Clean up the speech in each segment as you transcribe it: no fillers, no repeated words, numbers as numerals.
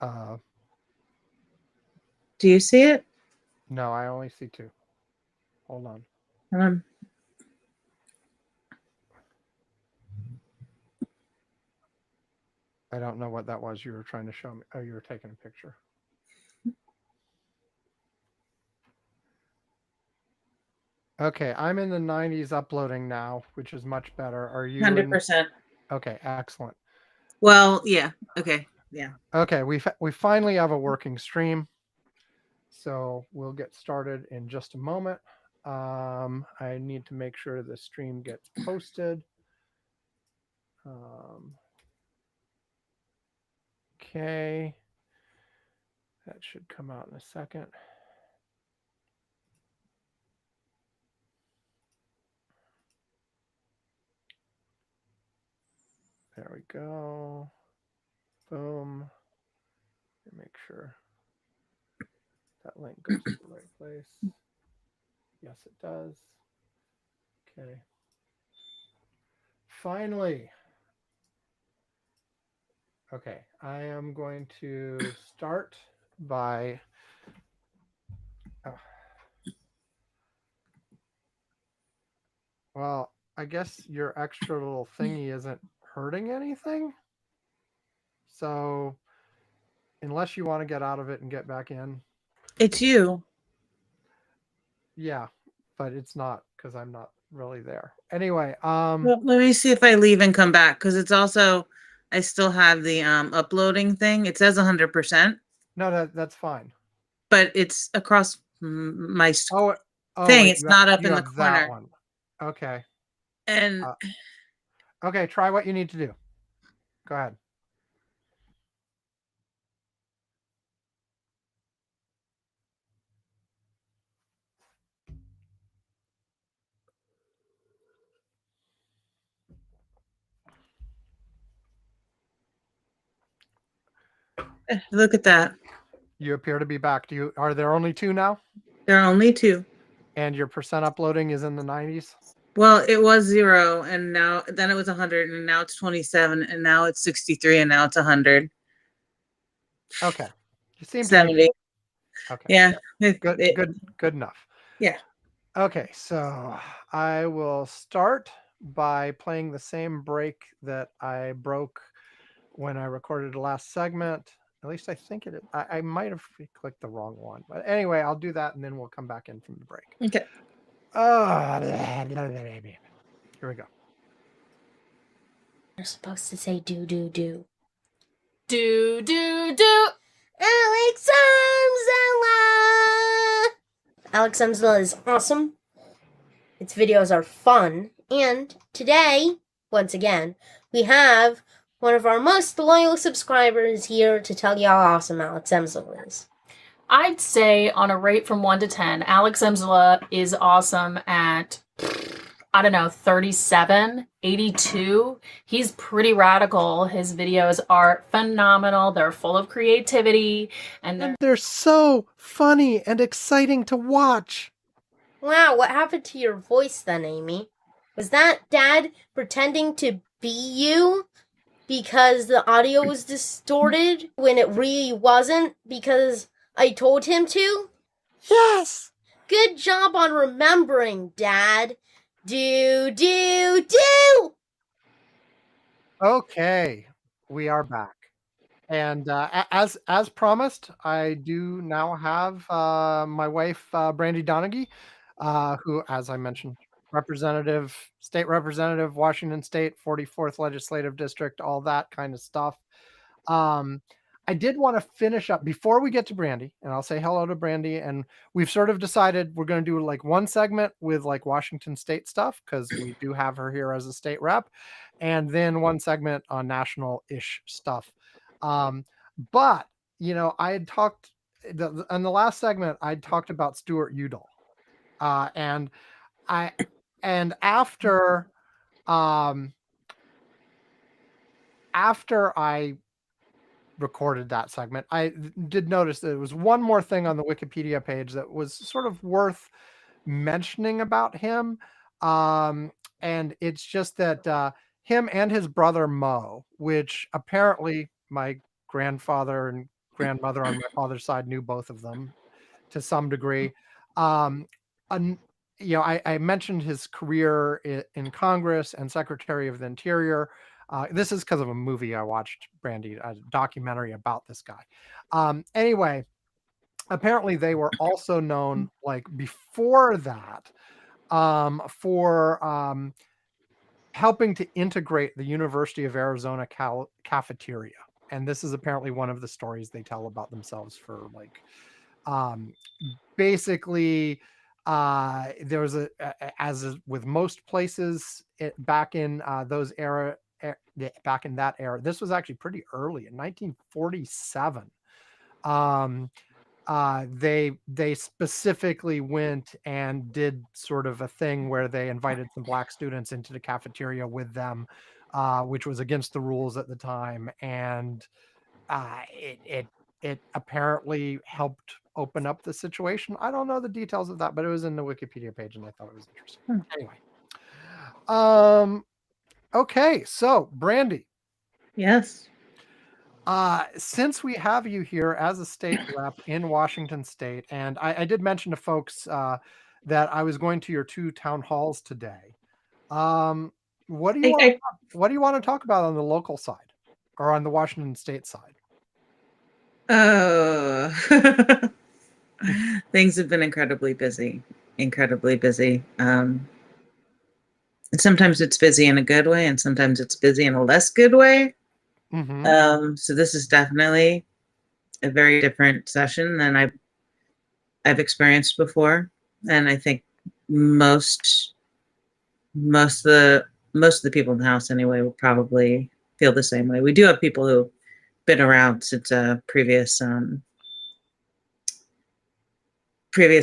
Do you see it? No, I only see 2. Hold on. Um, I don't know what that was you were trying to show me. Oh, you were taking a picture. Okay, I'm in the 90s uploading now, which is much better. Are you in? 100%. Okay, excellent. Well, yeah. Okay. Yeah. Okay, we finally have a working stream, so we'll get started in just a moment. I need to make sure the stream gets posted. Okay, that should come out in a second. There we go. Boom. Make sure that link goes to the right place. Yes, it does. Okay. Finally. Okay, I am going to start by. Oh, well, I guess your extra little thingy isn't hurting anything. So, unless you want to get out of it and get back in, It's you. yeah, but it's not because I'm not really there. Anyway, Well, let me see if I leave and come back because it's also I still have the uploading thing. It says 100%, no, that's fine. but it's across my Oh, thing. wait, It's not up you in the have that corner. one. Okay. And Uh, okay, try what you need to do. Go ahead. look at that. You appear to be back. Are there only 2 now? There are only 2. And your percent uploading is in the 90s? Well, it was 0 and then it was 100 and now it's 27 and now it's 63 and now it's 100. Okay. You seem to be 70. okay. Yeah. Good enough. Yeah. Okay, so I will start by playing the same break that I broke when I recorded the last segment. At least I think it is. I might have clicked the wrong one. But anyway, I'll do that and then we'll come back in from the break. Okay. Oh, here we go. You're supposed to say do, do, do. Do, do, do. Alex Amzela! Alex Amzela is awesome. Its videos are fun. And today, once again, we have one of our most loyal subscribers here to tell you how awesome Alex Amzela is. I'd say on a rate from 1 to 10, Alex Amzela is awesome at, I don't know, 37, 82. He's pretty radical. His videos are phenomenal. They're full of creativity. And they're so funny and exciting to watch. Wow, what happened to your voice then, Amy? Was that Dad pretending to be you because the audio was distorted when it really wasn't because I told him to? Yes! Good job on remembering, Dad. Do, do, do! Okay, we are back. And as promised, I do now have my wife, Brandy Donaghy, who, as I mentioned, state representative, Washington State, 44th Legislative District, all that kind of stuff. I did want to finish up before we get to Brandy, and I'll say hello to Brandy. And we've sort of decided we're going to do like one segment with like Washington State stuff because we do have her here as a state rep, and then one segment on national-ish stuff. But I had talked in the last segment. I talked about Stuart Udall, and after I recorded that segment, I did notice that there was one more thing on the Wikipedia page that was sort of worth mentioning about him. And it's just that him and his brother Mo, which apparently my grandfather and grandmother on my father's side knew both of them to some degree. Um, I mentioned his career in Congress and Secretary of the Interior. This is because of a movie I watched, Brandy, a documentary about this guy. Anyway, apparently they were also known, like before that, for helping to integrate the University of Arizona cafeteria. And this is apparently one of the stories they tell about themselves for like, basically, there was with most places back in those back in that era, this was actually pretty early in 1947. They specifically went and did sort of a thing where they invited some black students into the cafeteria with them, which was against the rules at the time, and it apparently helped open up the situation. I don't know the details of that, but it was in the Wikipedia page, and I thought it was interesting. Anyway, okay, so Brandy. Yes. Since we have you here as a state rep in Washington State, and I did mention to folks that I was going to your 2 town halls today. What do you want to talk about on the local side or on the Washington State side? Things have been incredibly busy. And sometimes it's busy in a good way, and sometimes it's busy in a less good way. Mm-hmm. So this is definitely a very different session than I've experienced before, and I think most of the people in the house anyway will probably feel the same way. We do have people who've been around since previous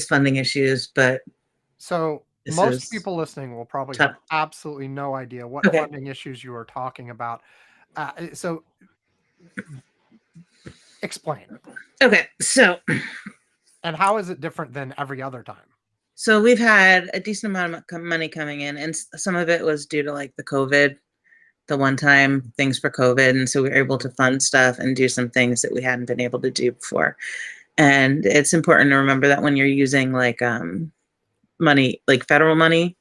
funding issues, but so most people listening will probably have absolutely no idea what funding issues you are talking about. So explain. Okay, so and how is it different than every other time? So we've had a decent amount of money coming in, and some of it was due to like the COVID, the one-time things for COVID, and so we were able to fund stuff and do some things that we hadn't been able to do before. And it's important to remember that when you're using like money, like federal money,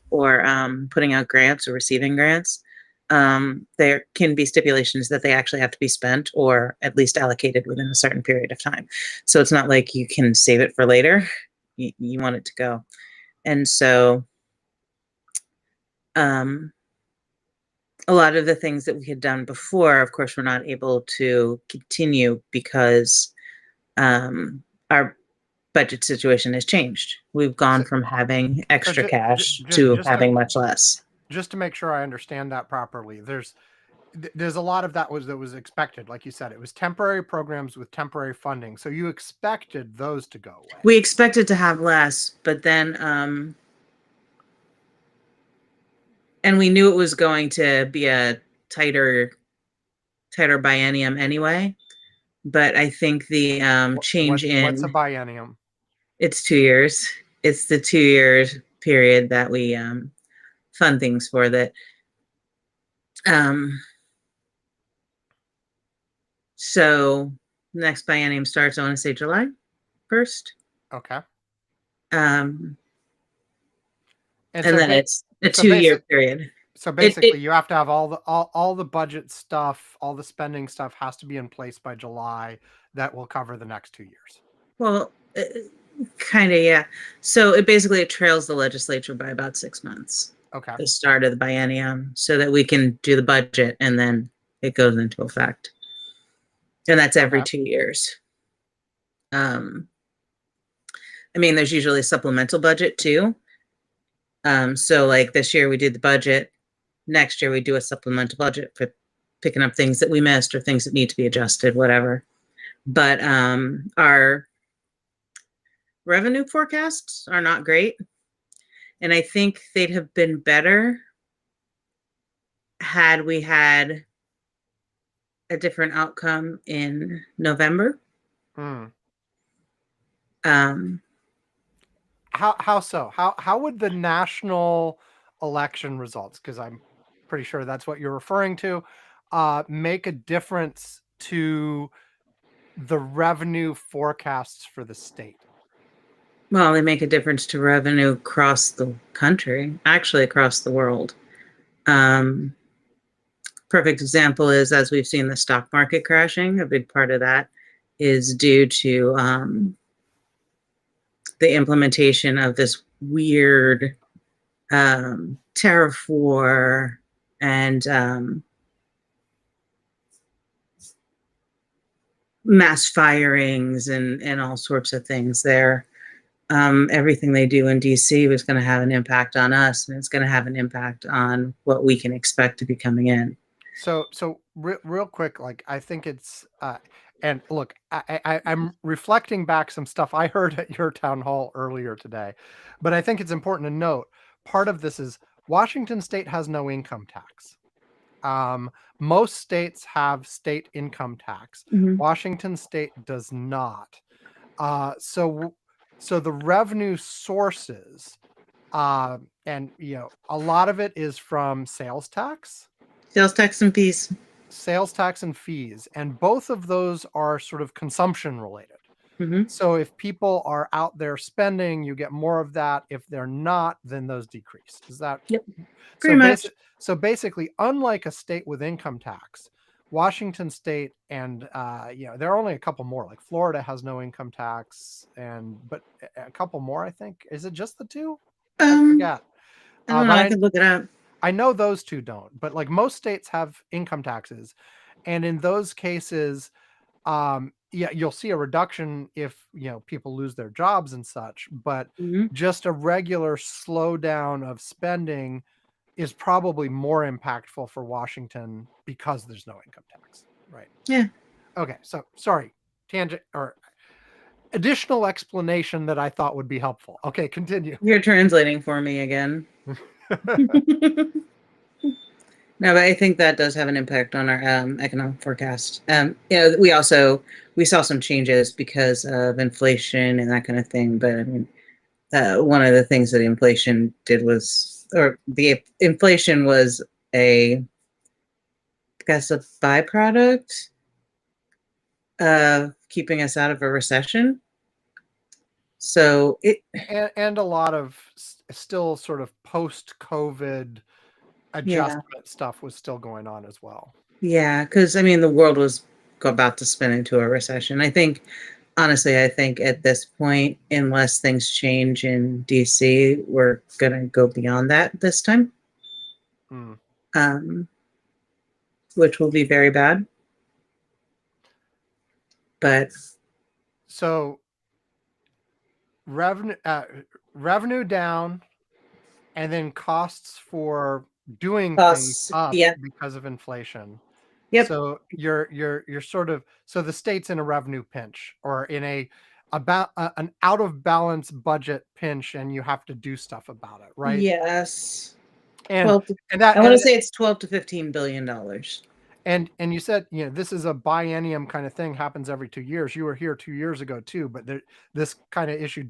or putting out grants or receiving grants, there can be stipulations that they actually have to be spent or at least allocated within a certain period of time. So it's not like you can save it for later. You want it to go. And so a lot of the things that we had done before, of course, we're not able to continue because our budget situation has changed. We've gone from having extra cash to having much less. Just to make sure I understand that properly, there's a lot of that was expected. Like you said, it was temporary programs with temporary funding. So you expected those to go away. We expected to have less, but then, and we knew it was going to be a tighter biennium anyway. But I think the change what's a biennium? It's 2 years. It's the 2 years period that we fund things for that. So next biennium starts, I want to say July 1st. Okay. And so then it's a 2-year period. So basically, you have to have all the budget stuff, all the spending stuff has to be in place by July. That will cover the next 2 years. Well, kind of, yeah. So it trails the legislature by about 6 months. Okay. The start of the biennium, so that we can do the budget and then it goes into effect. And that's every 2 years. I mean, there's usually a supplemental budget too. So like this year we did the budget. Next year we do a supplemental budget for picking up things that we missed or things that need to be adjusted, whatever. But our revenue forecasts are not great. And I think they'd have been better had we had a different outcome in November. How so? How would the national election results, because I'm pretty sure that's what you're referring to, make a difference to the revenue forecasts for the state? Well, they make a difference to revenue across the country, actually across the world. Perfect example is, as we've seen the stock market crashing, a big part of that is due to the implementation of this weird tariff war and mass firings and all sorts of things there. Everything they do in DC was going to have an impact on us, and it's going to have an impact on what we can expect to be coming in. So real quick, like, I think it's and look, I'm reflecting back some stuff I heard at your town hall earlier today, but I think it's important to note part of this is Washington State has no income tax. Most states have state income tax. Mhm. Washington State does not. So the revenue sources, and a lot of it is from sales tax and fees. sales tax and fees, and both of those are sort of consumption related. Mm-hmm. So if people are out there spending, you get more of that. If they're not, then those decrease. Is that? Yep. Pretty much. So basically, unlike a state with income tax, Washington State and there are only a couple more. Like Florida has no income tax, but a couple more. I think, is it just the two? I forget. I don't know. I can look it up. I know those two don't, but like most states have income taxes, and in those cases, you'll see a reduction if people lose their jobs and such. But just a regular slowdown of spending is probably more impactful for Washington because there's no income tax, right? Yeah. Okay. So sorry, tangent or additional explanation that I thought would be helpful. Okay, continue. You're translating for me again. No, but I think that does have an impact on our economic forecast. We saw some changes because of inflation and that kind of thing. But I mean, one of the things that inflation did was, or the inflation was a byproduct of keeping us out of a recession. So and a lot of still sort of post-COVID adjustment stuff was still going on as well. Yeah, because I mean, the world was about to spin into a recession. Honestly, I think at this point, unless things change in DC, we're going to go beyond that this time, which will be very bad. But so revenue down, and then costs for doing things up because of inflation. Yep. So you're sort of, so the state's in a revenue pinch, or in an out of balance budget pinch, and you have to do stuff about it, right? Yes. And I want to say it's $12 to $15 billion. And you said, this is a biennium kind of thing, happens every 2 years. You were here 2 years ago too, but this kind of issue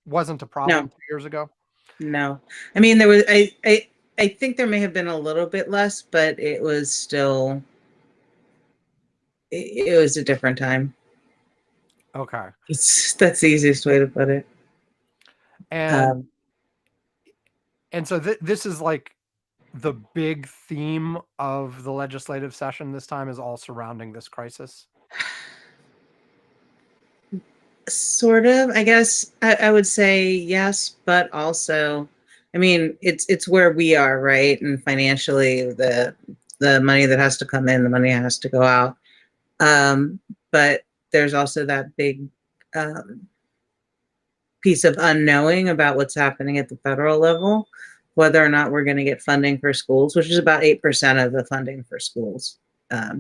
wasn't a problem 2 years ago. No, I mean, there was, I think there may have been a little bit less, but it was still, it was a different time. Okay. That's the easiest way to put it. And so this is like the big theme of the legislative session this time, is all surrounding this crisis. Sort of, I guess I would say yes, but also, I mean, it's where we are, right? And financially, the money that has to come in, the money has to go out. But there's also that big piece of unknowing about what's happening at the federal level, whether or not we're going to get funding for schools, which is about 8% of the funding for schools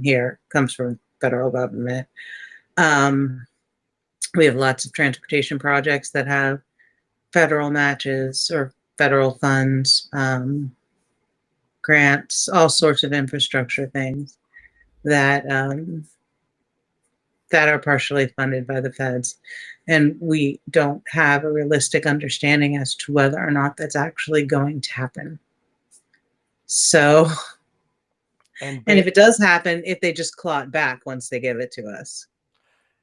here comes from federal government. We have lots of transportation projects that have federal matches or federal funds, grants, all sorts of infrastructure things that are partially funded by the feds. And we don't have a realistic understanding as to whether or not that's actually going to happen. So, and if it does happen, if they just claw it back once they give it to us.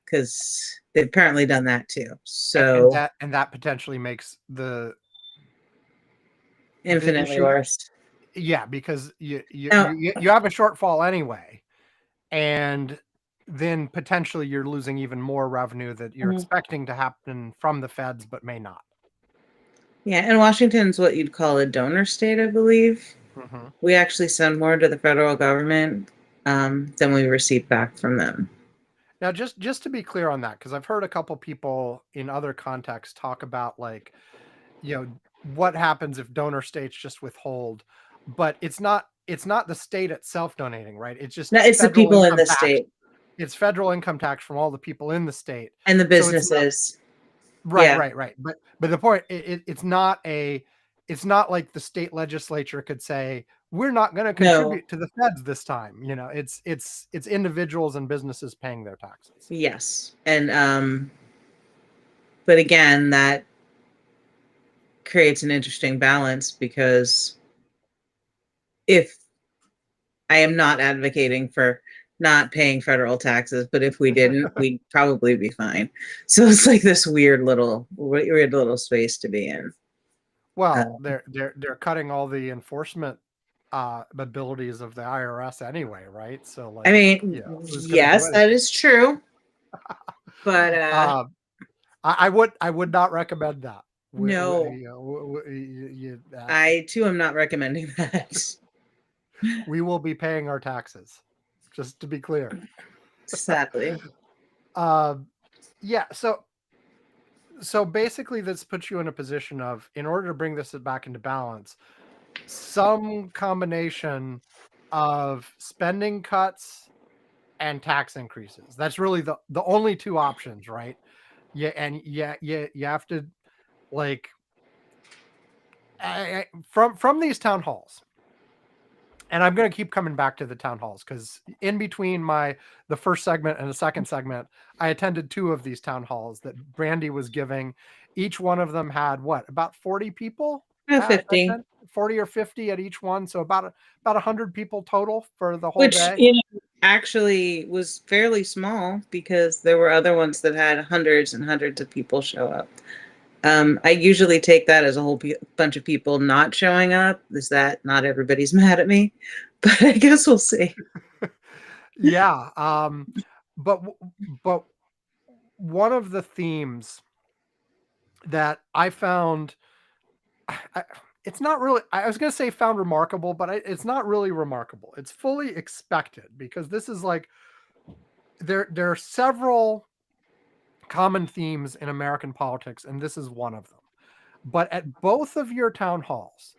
because they've apparently done that too. So and that potentially makes the infinitely issue, worse. yeah, because you Now, have a shortfall anyway, and then potentially you're losing even more revenue that you're expecting to happen from the feds, but may not. yeah, and Washington's what you'd call a donor state, I believe. Mm-hmm. We actually send more to the federal government than we receive back from them. Now, just to be clear on that, because I've heard a couple people in other contexts talk about, like, what happens if donor states just withhold, but it's not the state itself donating, right? It's just No, it's the federal people in income the tax. state It's federal income tax from all the people in the state and the So it's not, businesses. right, Yeah. right. But the point, it's not like the state legislature could say, we're not going to contribute to the feds this time. It's individuals and businesses paying their taxes. Yes. And but again, that creates an interesting balance, because if I am not advocating for not paying federal taxes, but if we didn't, we'd probably be fine. So it's like this weird little space to be in. Well, they're cutting all the enforcement abilities of the IRS anyway, right? So, like, I mean, who's going to do yes, that anything? is true. But I would not recommend that. no, I too am not recommending that. We will be paying our taxes, just to be clear. Sadly. Yeah. So basically, this puts you in a position of, in order to bring this back into balance, some combination of spending cuts and tax increases. That's really the only two options, right? Yeah, and you have to, like, from these town halls. And I'm going to keep coming back to the town halls, because in between the first segment and the second segment, I attended 2 of these town halls that Brandy was giving. Each one of them had about 40 people? 50. 40 or 50 at each one. So about 100 people total for the whole Which, day. actually was fairly small, because there were other ones that had hundreds and hundreds of people show up. I usually take that as a whole bunch of people not showing up. Is that not everybody's mad at me? But I guess we'll see. Yeah. But one of the themes that I found, it's not really, I was going to say found remarkable, but it's not really remarkable. It's fully expected, because this is like, there are several common themes in American politics, and this is one of them. But at both of your town halls,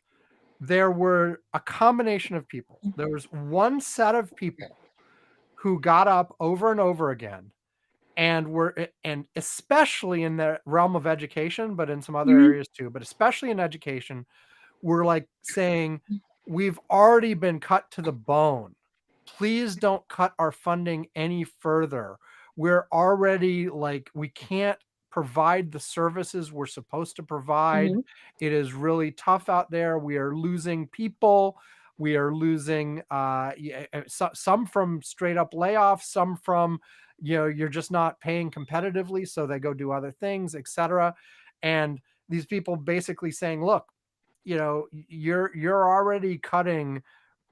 there were a combination of people. There was one set of people who got up over and over again and especially in the realm of education, but in some other areas too, but especially in education, were like saying, we've already been cut to the bone. Please don't cut our funding any further. We're already, like, we can't provide the services we're supposed to provide. It is really tough out there. We are losing people. We are losing some from straight up layoffs, some from, you're just not paying competitively, so they go do other things, etc. And these people basically saying, look, you're already cutting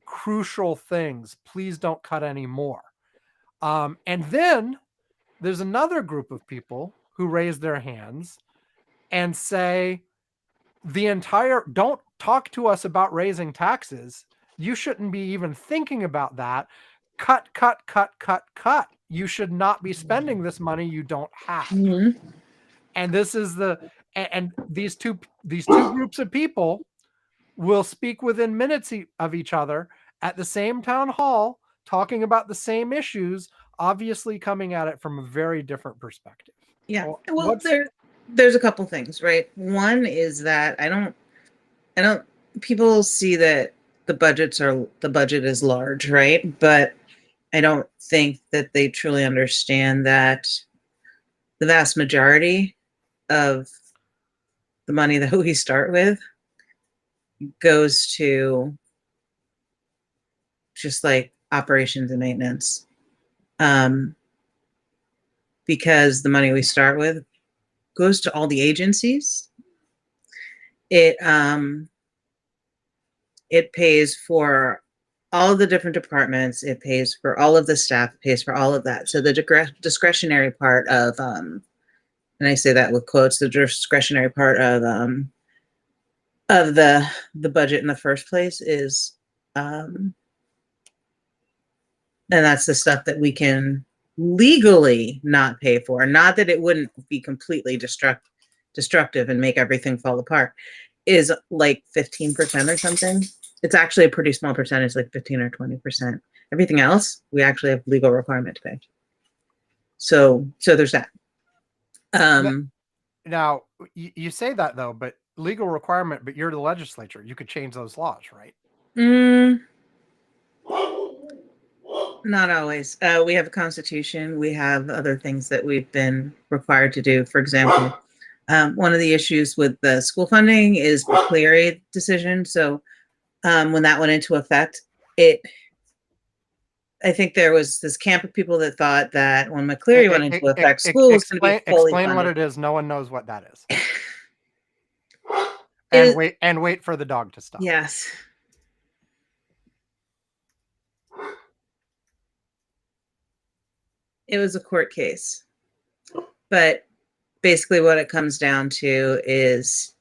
crucial things. Please don't cut any more. And then there's another group of people who raise their hands and say, don't talk to us about raising taxes. You shouldn't be even thinking about that. Cut, cut, cut, cut, cut. You should not be spending this money you don't have. And this is and these two groups of people will speak within minutes of each other at the same town hall, talking about the same issues, obviously coming at it from a very different perspective. Yeah. Well, there's a couple things, right? One is that I don't people see that the budget is large, right? But I don't think that they truly understand that the vast majority of the money that we start with goes to just like operations and maintenance. because the money we start with goes to all the agencies. It pays for all of the different departments. It pays for all of the staff. It pays for all of that. So the discretionary part of, and I say that with quotes, the discretionary part of the budget in the first place is, and that's the stuff that we can legally not pay for. Not that it wouldn't be completely destructive and make everything fall apart, is like 15% or something. It's actually a pretty small percentage, like 15 or 20%. Everything else, we actually have legal requirement to pay. So there's that. Now, you say that though, but legal requirement, but you're the legislature. You could change those laws, right? Not always. We have a constitution. We have other things that we've been required to do. For example, one of the issues with the school funding is the Cleary decision. So when that went into effect, I think there was this camp of people that thought that when McCleary went into effect, school was going to be fully explain funded. what it is. No one knows what that is. And wait for the dog to stop. Yes. It was a court case. But basically what it comes down to is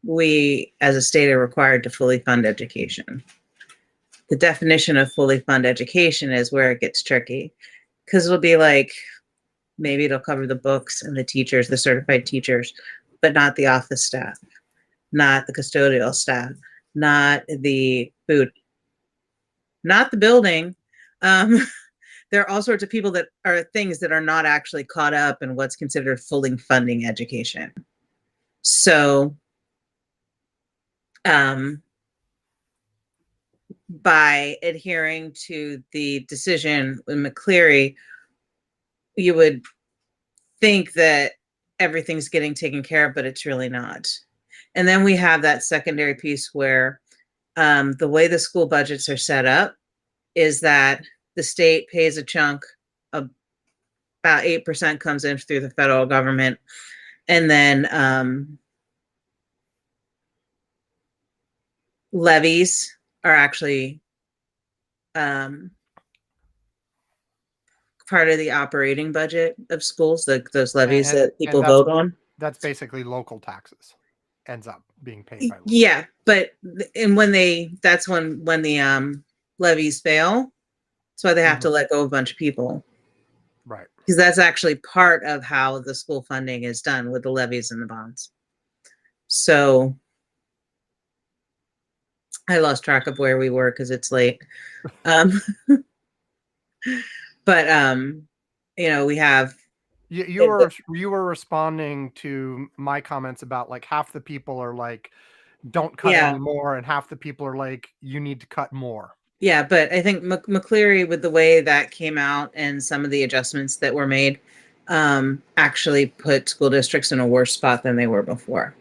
we, as a state, are required to fully fund education. The definition of fully fund education is where it gets tricky, because it'll be like, maybe it'll cover the books and the teachers, the certified teachers, but not the office staff, not the custodial staff, not the food, not the building. There are all sorts of people that are things that are not actually caught up in what's considered fully funding education. So by adhering to the decision in McCleary, you would think that everything's getting taken care of, but it's really not. And then we have that secondary piece where the way the school budgets are set up is that the state pays a chunk of about 8% comes in through the federal government. And then levies are actually part of the operating budget of schools, those levies that people vote on. That's basically local taxes ends up being paid by local. Yeah, but that's when the levies fail. That's why they have to let go of a bunch of people. Right. Because that's actually part of how the school funding is done with the levies and the bonds. So I lost track of where we were because it's late. But we have you were responding to my comments about like half the people are like don't cut anymore and half the people are like you need to cut more. Yeah, but I think McCleary, with the way that came out and some of the adjustments that were made, actually put school districts in a worse spot than they were before.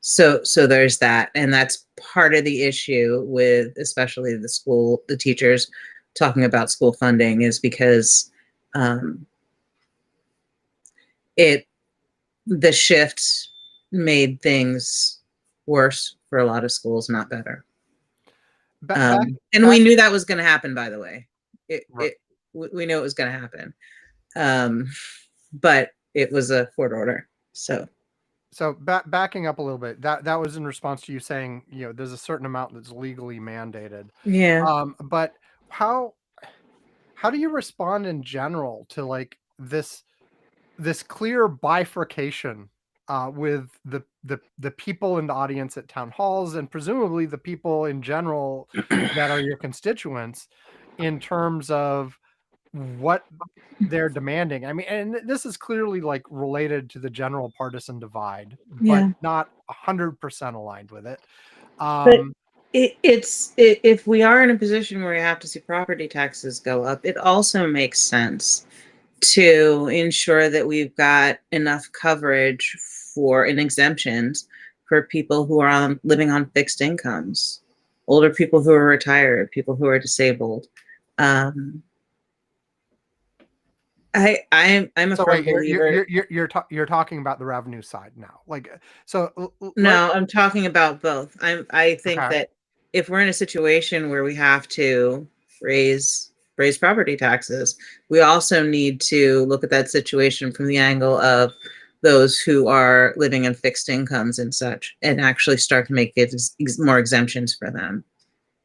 So there's that, and that's part of the issue with especially the teachers talking about school funding, is because the shift made things worse for a lot of schools, not better. And we knew that was going to happen, by the way. We knew it was going to happen. But it was a court order. So backing up a little bit, that was in response to you saying, there's a certain amount that's legally mandated. Yeah. But how do you respond in general to like this clear bifurcation with the people in the audience at town halls and presumably the people in general that are your constituents in terms of what they're demanding? I mean, and this is clearly like related to the general partisan divide, but not 100% aligned with it. But if we are in a position where we have to see property taxes go up, it also makes sense to ensure that we've got enough coverage for exemptions for people who are living on fixed incomes. older people who are retired, people who are disabled. I'm a So firm wait, believer. you're talking about the revenue side now. Like, so No, I'm talking about both. I think okay. that if we're in a situation where we have to raise property taxes, we also need to look at that situation from the angle of those who are living in fixed incomes and such, and actually start to make it more exemptions for them,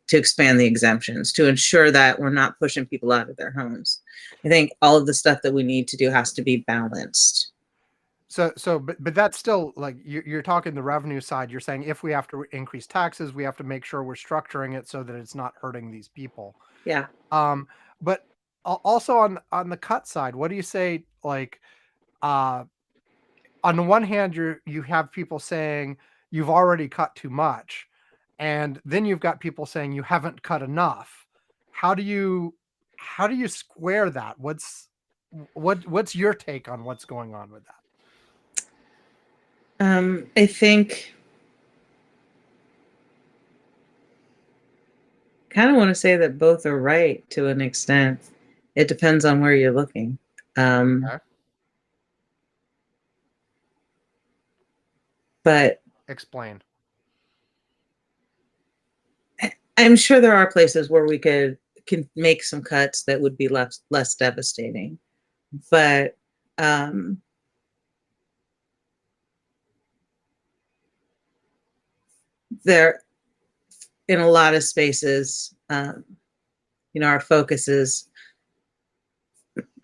to expand the exemptions, to ensure that we're not pushing people out of their homes. I think all of the stuff that we need to do has to be balanced. But that's still like you're talking the revenue side. You're saying if we have to increase taxes, we have to make sure we're structuring it so that it's not hurting these people. Yeah. But also on the cut side, what do you say? Like, on the one hand, you have people saying you've already cut too much, and then you've got people saying you haven't cut enough. How do you square that? What's your take on what's going on with that? I think kind of want to say that both are right to an extent. It depends on where you're looking. Okay. But Explain. I'm sure there are places where we can make some cuts that would be less devastating. But there, in a lot of spaces, our focus is,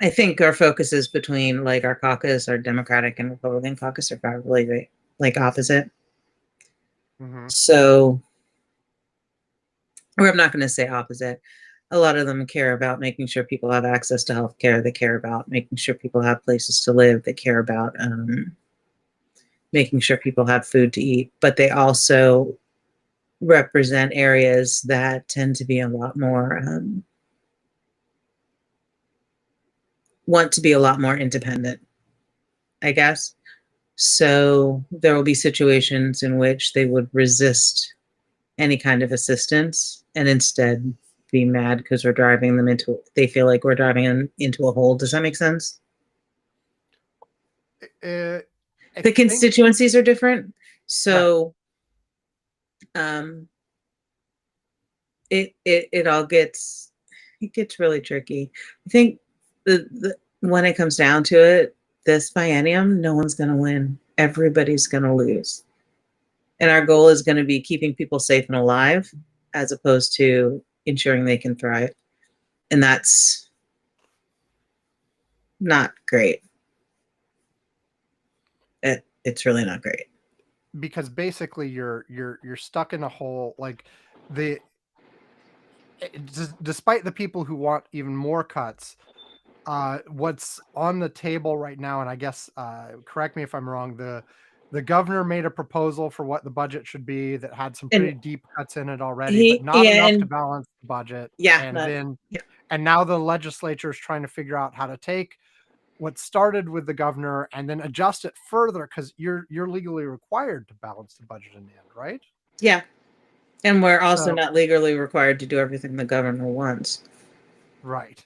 I think our focus is between like our caucus, our Democratic and Republican caucus are probably like opposite. Mm-hmm. So, or I'm not going to say opposite. A lot of them care about making sure people have access to healthcare. They care about making sure people have places to live. They care about making sure people have food to eat. But they also represent areas that tend to be a lot more, want to be a lot more independent, I guess. So there will be situations in which they would resist any kind of assistance and instead be mad because they feel like we're driving them into a hole. Does that make sense? The constituencies are different. So it all gets really tricky. I think when it comes down to it, this biennium, no one's going to win. Everybody's going to lose. And our goal is going to be keeping people safe and alive as opposed to ensuring they can thrive. And that's not great. It's really not great. Because basically you're stuck in a hole. Like, despite the people who want even more cuts, what's on the table right now, and I guess correct me if I'm wrong, the governor made a proposal for what the budget should be that had some pretty deep cuts in it already, but not enough to balance the budget. And now the legislature is trying to figure out how to take what started with the governor and then adjust it further, because you're legally required to balance the budget in the end, right? Yeah. And we're also not legally required to do everything the governor wants. Right.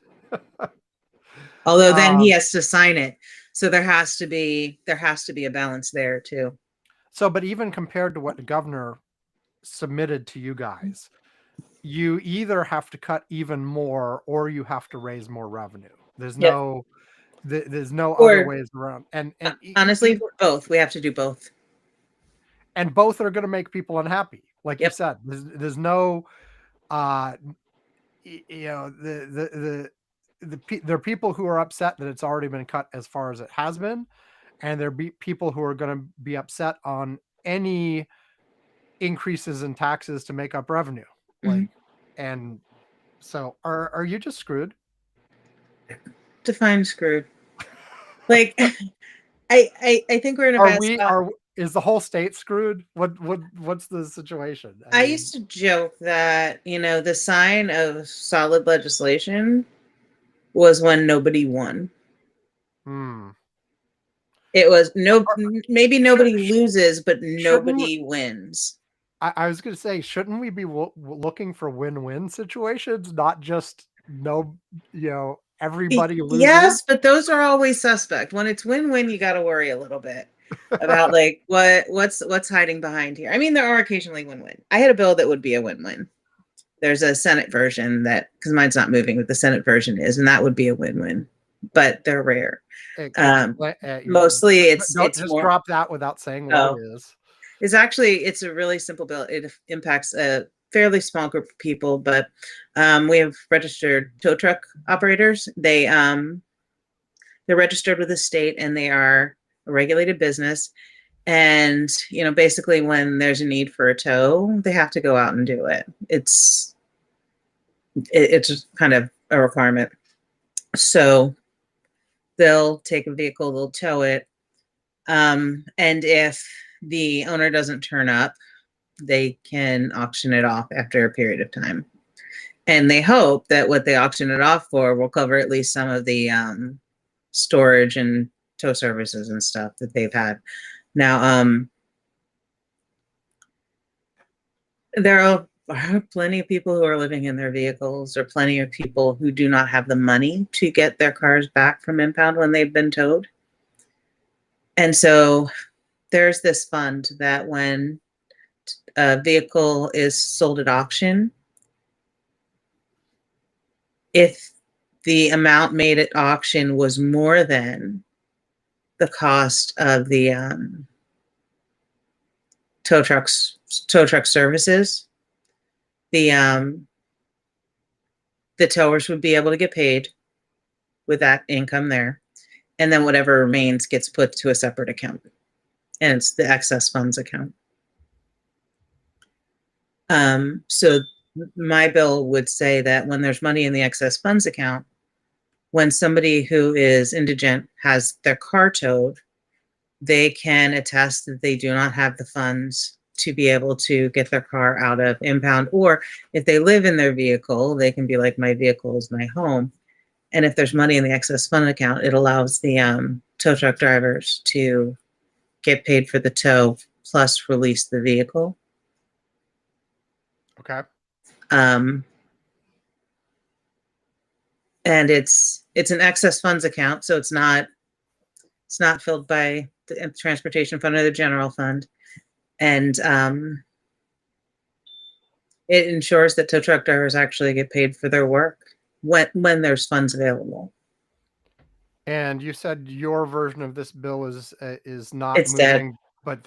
Although then he has to sign it. So there has to be a balance there too. So, but even compared to what the governor submitted to you guys, you either have to cut even more or you have to raise more revenue. There's no other ways around. And honestly, both. We have to do both. And both are going to make people unhappy. Like you said, there's no, there are people who are upset that it's already been cut as far as it has been. And there be people who are going to be upset on any increases in taxes to make up revenue. Like, and so are you just screwed? Define screwed. Like, I think we're in a bad spot. Is the whole state screwed? What's the situation? I used to joke that, the sign of solid legislation was when nobody won. It was maybe nobody loses, but nobody wins. I was going to say, shouldn't we be looking for win-win situations, not just everybody loses? Yes, but those are always suspect. When it's win-win, you got to worry a little bit about like what's hiding behind here. I mean, there are occasionally win-win. I had a bill that would be a win-win. There's a Senate version that, because mine's not moving, but the Senate version is, and that would be a win-win. But they're rare. Mostly, it's just more, drop that without saying what it is. It's a really simple bill. It impacts a fairly small group of people, but we have registered tow truck operators. They're registered with the state, and they are a regulated business. And basically, when there's a need for a tow, they have to go out and do it. It's kind of a requirement. So they'll take a vehicle, they'll tow it, and if the owner doesn't turn up, they can auction it off after a period of time. And they hope that what they auction it off for will cover at least some of the storage and tow services and stuff that they've had. Now, there are plenty of people who are living in their vehicles, or plenty of people who do not have the money to get their cars back from impound when they've been towed. And so there's this fund that when a vehicle is sold at auction, if the amount made at auction was more than the cost of the tow truck services, the towers would be able to get paid with that income there, and then whatever remains gets put to a separate account, and it's the excess funds account. So my bill would say that when there's money in the excess funds account, when somebody who is indigent has their car towed, they can attest that they do not have the funds to be able to get their car out of impound. Or if they live in their vehicle, they can be like, my vehicle is my home. And if there's money in the excess fund account, it allows the tow truck drivers to get paid for the tow plus release the vehicle. Okay. And it's an excess funds account, so it's not filled by the transportation fund or the general fund. And it ensures that tow truck drivers actually get paid for their work when there's funds available. And you said your version of this bill is not It's moving, dead. but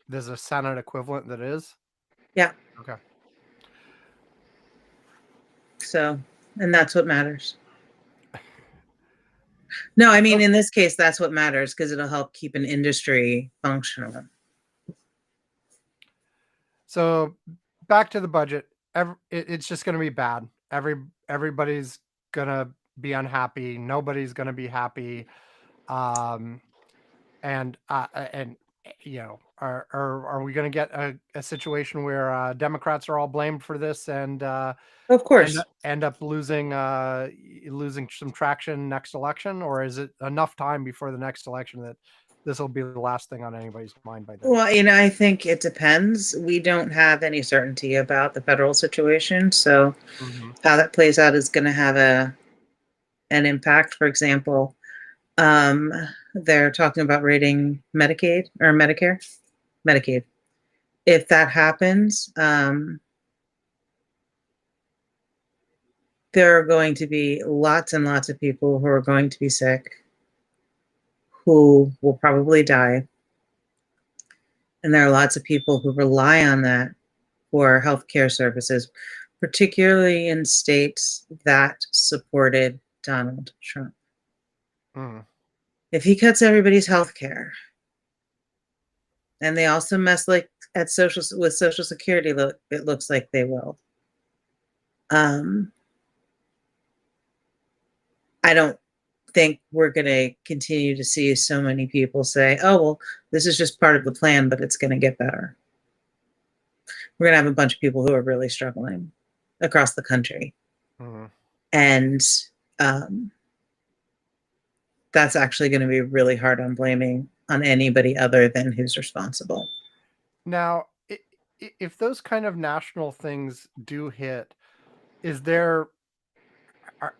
there's a Senate equivalent that is? Yeah. Okay. So, and that's what matters. No, I mean, in this case, that's what matters, because it'll help keep an industry functional. So back to the budget. It's just going to be bad. Everybody's going to be unhappy. Nobody's going to be happy. And are we going to get a situation where Democrats are all blamed for this and of course end up losing some traction next election? Or is it enough time before the next election that this will be the last thing on anybody's mind by then? Well, I think it depends. We don't have any certainty about the federal situation, so how that plays out is going to have an impact. For example, they're talking about rating Medicaid or Medicare. If that happens, there are going to be lots and lots of people who are going to be sick, who will probably die. And there are lots of people who rely on that for healthcare services, particularly in states that supported Donald Trump. If he cuts everybody's healthcare, and they also mess with Social Security, it looks like they will. I don't think we're going to continue to see so many people say, oh, well, this is just part of the plan, but it's going to get better. We're going to have a bunch of people who are really struggling across the country. And that's actually going to be really hard on blaming on anybody other than who's responsible. Now, if those kind of national things do hit, is there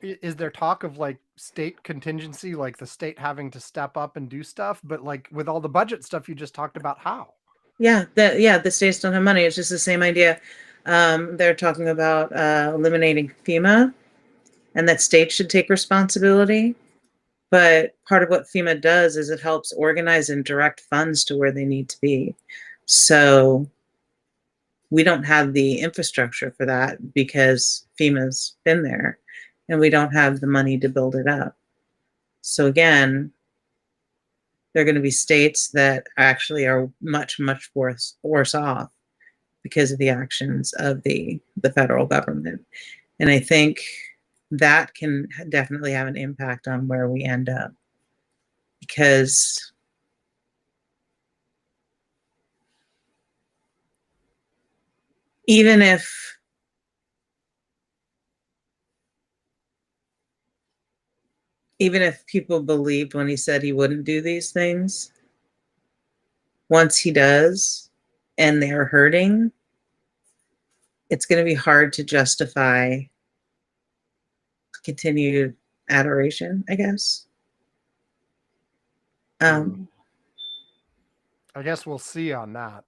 is there talk of like state contingency, like the state having to step up and do stuff? But like with all the budget stuff you just talked about, how? Yeah, the states don't have money. It's just the same idea. They're talking about eliminating FEMA and that states should take responsibility. But part of what FEMA does is it helps organize and direct funds to where they need to be. So we don't have the infrastructure for that because FEMA's been there and we don't have the money to build it up. So again, there are going to be states that actually are much, much worse off because of the actions of the federal government. And I think that can definitely have an impact on where we end up. Because even if people believed when he said he wouldn't do these things, once he does and they're hurting, it's going to be hard to justify continued adoration, I guess. I guess we'll see on that.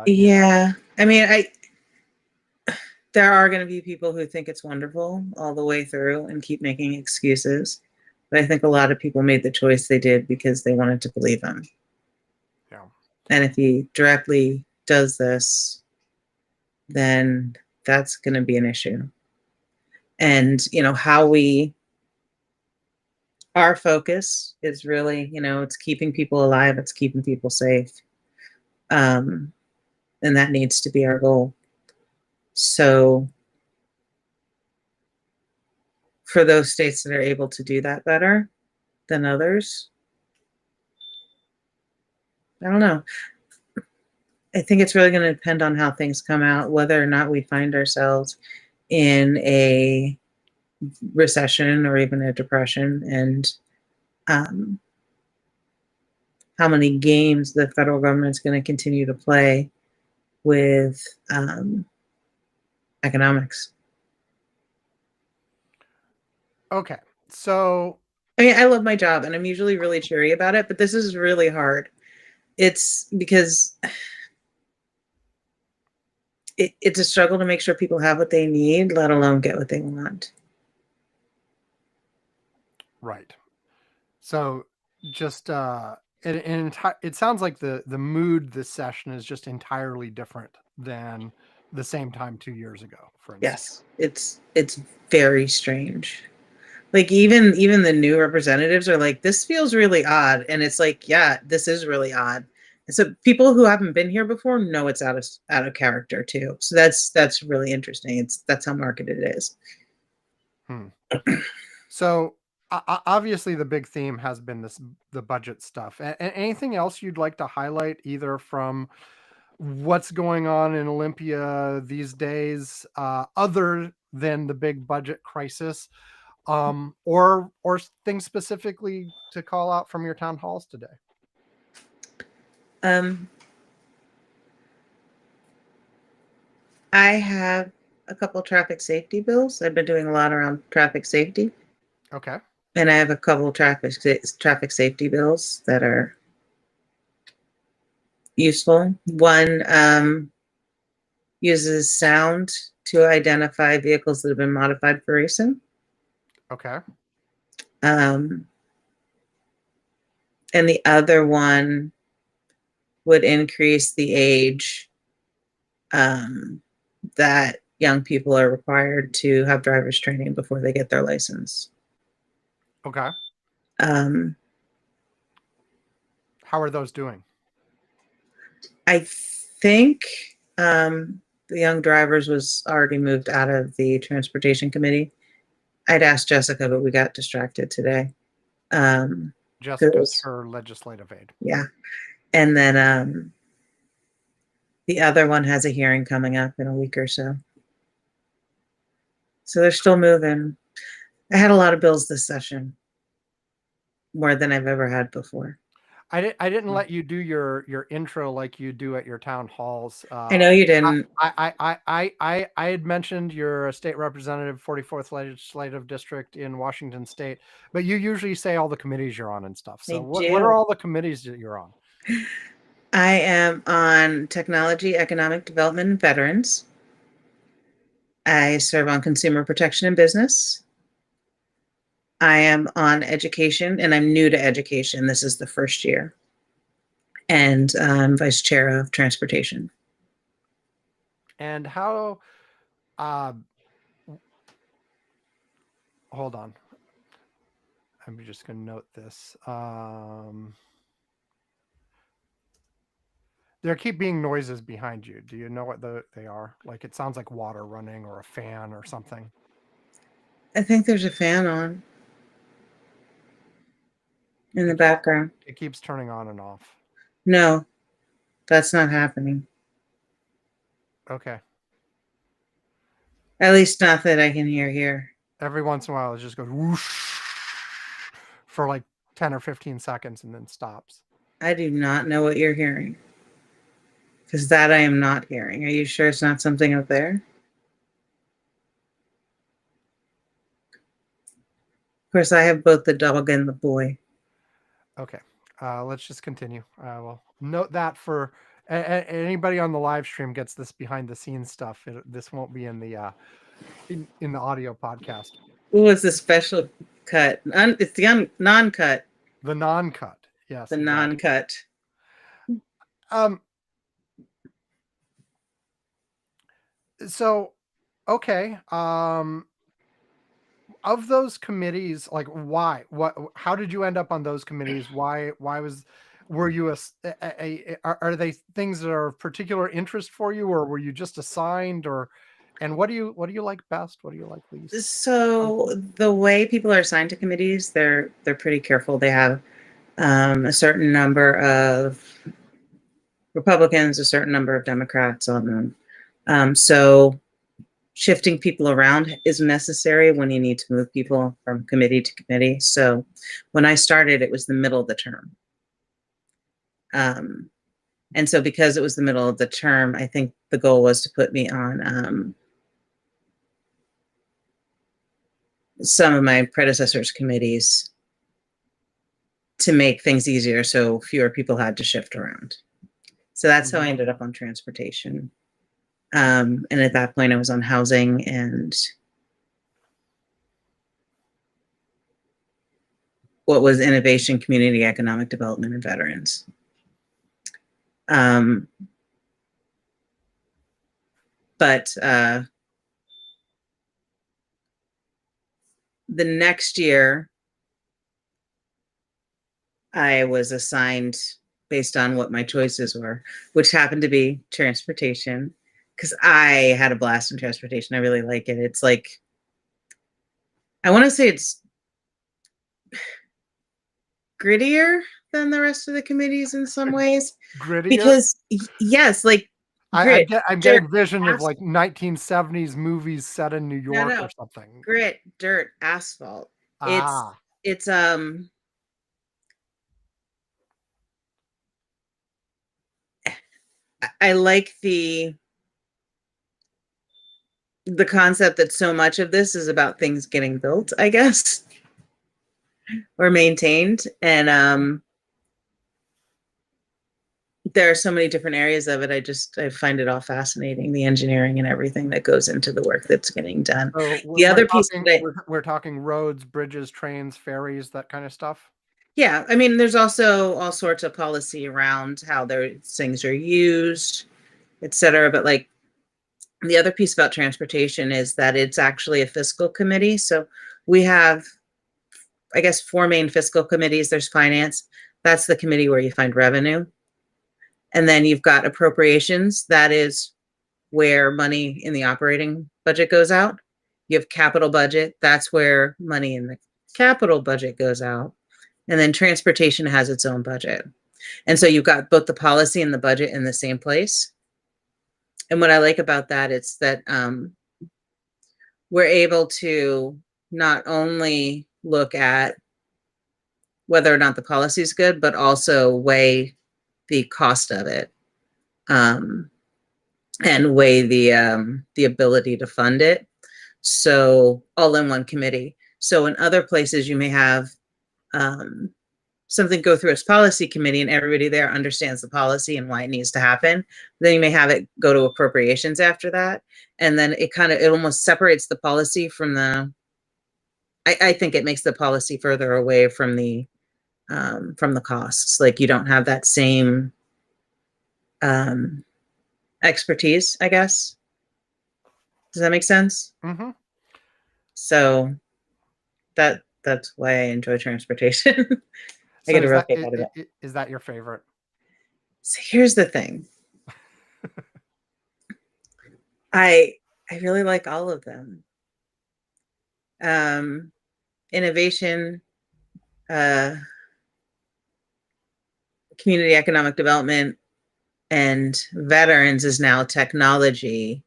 Yeah. I mean, there are going to be people who think it's wonderful all the way through and keep making excuses. But I think a lot of people made the choice they did because they wanted to believe him. Yeah. And if he directly does this, then that's going to be an issue. And, our focus is really, it's keeping people alive, it's keeping people safe. And that needs to be our goal. So for those states that are able to do that better than others, I don't know. I think it's really going to depend on how things come out, whether or not we find ourselves in a recession or even a depression, and how many games the federal government is going to continue to play with economics. Okay, so I mean, I love my job and I'm usually really cheery about it, but this is really hard. It's because it's a struggle to make sure people have what they need, let alone get what they want. Right. So just it sounds like the mood this session is just entirely different than the same time 2 years ago, for instance. Yes, it's very strange. Like even the new representatives are like, this feels really odd, and it's like, yeah, this is really odd. And so people who haven't been here before know it's out of character too. So that's really interesting. That's how marketed it is. So obviously the big theme has been the budget stuff. And anything else you'd like to highlight, either from what's going on in Olympia these days, other than the big budget crisis, or things specifically to call out from your town halls today? I have a couple traffic safety bills. I've been doing a lot around traffic safety. Okay. And I have a couple traffic safety bills that are useful. One uses sound to identify vehicles that have been modified for racing. Okay. And the other one would increase the age that young people are required to have driver's training before they get their license. Okay. How are those doing? I think the young drivers was already moved out of the transportation committee. I'd asked Jessica, but we got distracted today. Jessica's her legislative aide. Yeah. And then the other one has a hearing coming up in a week or so. So they're still moving. I had a lot of bills this session, more than I've ever had before. I didn't let you do your intro like you do at your town halls. I know you didn't. I had mentioned you're a state representative, 44th legislative district in Washington State, but you usually say all the committees you're on and stuff. So I what are do. all the committees that you're on? I am on technology, economic development, and veterans. I serve on consumer protection and business. I am on education, and I'm new to education. This is the first year. And I'm vice chair of transportation. And how hold on. I'm just going to note this. There keep being noises behind you. Do you know what they are? Like it sounds like water running or a fan or something. I think there's a fan on in the background. It keeps turning on and off. No, that's not happening. Okay. At least not that I can hear here. Every once in a while, it just goes whoosh for like 10 or 15 seconds and then stops. I do not know what you're hearing. Because that I am not hearing. Are you sure it's not something up there? Of course, I have both the dog and the boy. Okay. Let's just continue. Well, note that for anybody on the live stream gets this behind the scenes stuff. This won't be in the in the audio podcast. Ooh, it's a special cut. It's the non-cut. The non-cut. Yes. The non-cut. So, okay. Of those committees, like why? How did you end up on those committees? Were you are they things that are of particular interest for you, or were you just assigned, and what do you like best? What do you like least? So the way people are assigned to committees, they're pretty careful. They have a certain number of Republicans, a certain number of Democrats on them. So shifting people around is necessary when you need to move people from committee to committee. So when I started, it was the middle of the term. And so because it was the middle of the term, I think the goal was to put me on some of my predecessors' committees to make things easier so fewer people had to shift around. So that's how I ended up on transportation. And at that point, I was on housing and what was innovation, community, economic development, and veterans. But the next year, I was assigned based on what my choices were, which happened to be transportation. Because I had a blast in transportation. I really like it. It's like, I want to say it's grittier than the rest of the committees in some ways. Grittier? Because, yes, like, I'm getting vision of like 1970s movies set in New York or something. Grit, dirt, asphalt. It's I like the concept that so much of this is about things getting built, I guess, or maintained. And there are so many different areas of it. I find it all fascinating, the engineering and everything that goes into the work that's getting done. So the other piece we're talking roads, bridges, trains, ferries, that kind of stuff. Yeah, I mean, there's also all sorts of policy around how things are used, et cetera. But like, the other piece about transportation is that it's actually a fiscal committee. So we have, I guess, 4 main fiscal committees. There's finance. That's the committee where you find revenue. And then you've got appropriations. That is where money in the operating budget goes out. You have capital budget. That's where money in the capital budget goes out. And then transportation has its own budget. And so you've got both the policy and the budget in the same place. And what I like about that is that we're able to not only look at whether or not the policy is good, but also weigh the cost of it, and weigh the ability to fund it. So all in one committee. So in other places, you may have something go through its policy committee and everybody there understands the policy and why it needs to happen. Then you may have it go to appropriations after that. And then it almost separates the policy from I think it makes the policy further away from the costs. Like you don't have that same expertise, I guess. Does that make sense? Mm-hmm. So that's why I enjoy transportation. I get a real kick out of it. Is that your favorite? So here's the thing. I really like all of them. Innovation, community economic development, and veterans is now technology,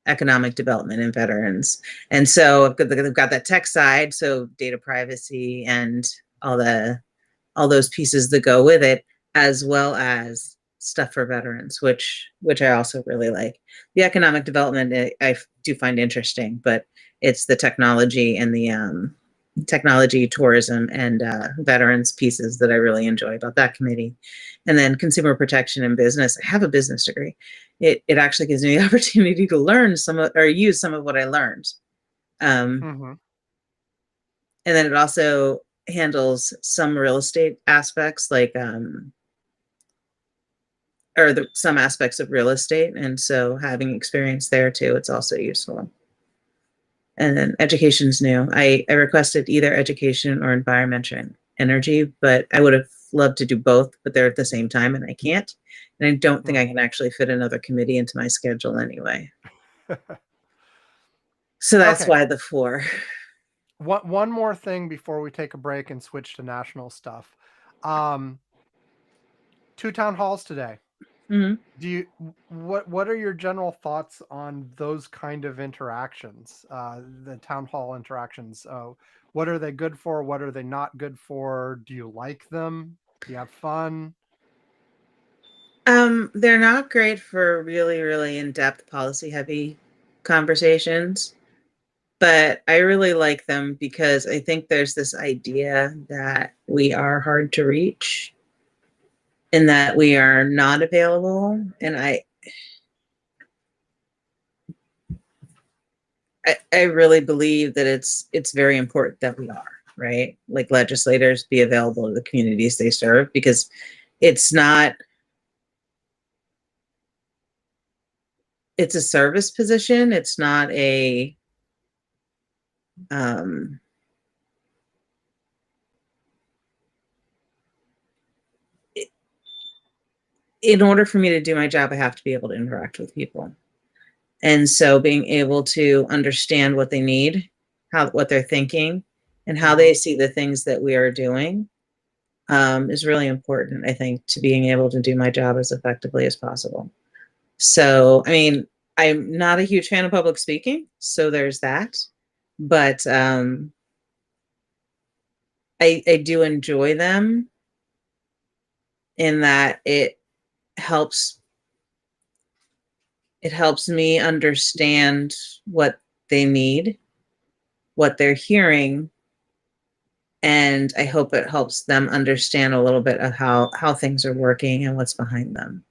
economic development, and veterans. And so they've got that tech side, so data privacy and all those pieces that go with it, as well as stuff for veterans, which I also really like. The economic development I do find interesting, but it's the technology and the technology, tourism, and veterans pieces that I really enjoy about that committee. And then consumer protection and business. I have a business degree. It actually gives me the opportunity to learn use some of what I learned. And then it also handles some real estate aspects, like some aspects of real estate. And so having experience there too, it's also useful. And then education's new. I requested either education or environment and energy, but I would have loved to do both, but they're at the same time and I can't. And I don't think I can actually fit another committee into my schedule anyway. So that's why the 4. One more thing before we take a break and switch to national stuff. 2 town halls today. Mm-hmm. What are your general thoughts on those kind of interactions, the town hall interactions? What are they good for? What are they not good for? Do you like them? Do you have fun? They're not great for really, really in-depth policy-heavy conversations, but I really like them because I think there's this idea that we are hard to reach and that we are not available. And I really believe that it's very important that we are, right? Like legislators be available to the communities they serve, because it's a service position. It's not a in order for me to do my job, I have to be able to interact with people. And so being able to understand what they need, what they're thinking, and how they see the things that we are doing is really important, I think, to being able to do my job as effectively as possible. So, I mean, I'm not a huge fan of public speaking, so there's that. But I do enjoy them in that it helps me understand what they need, what they're hearing, and I hope it helps them understand a little bit of how things are working and what's behind them,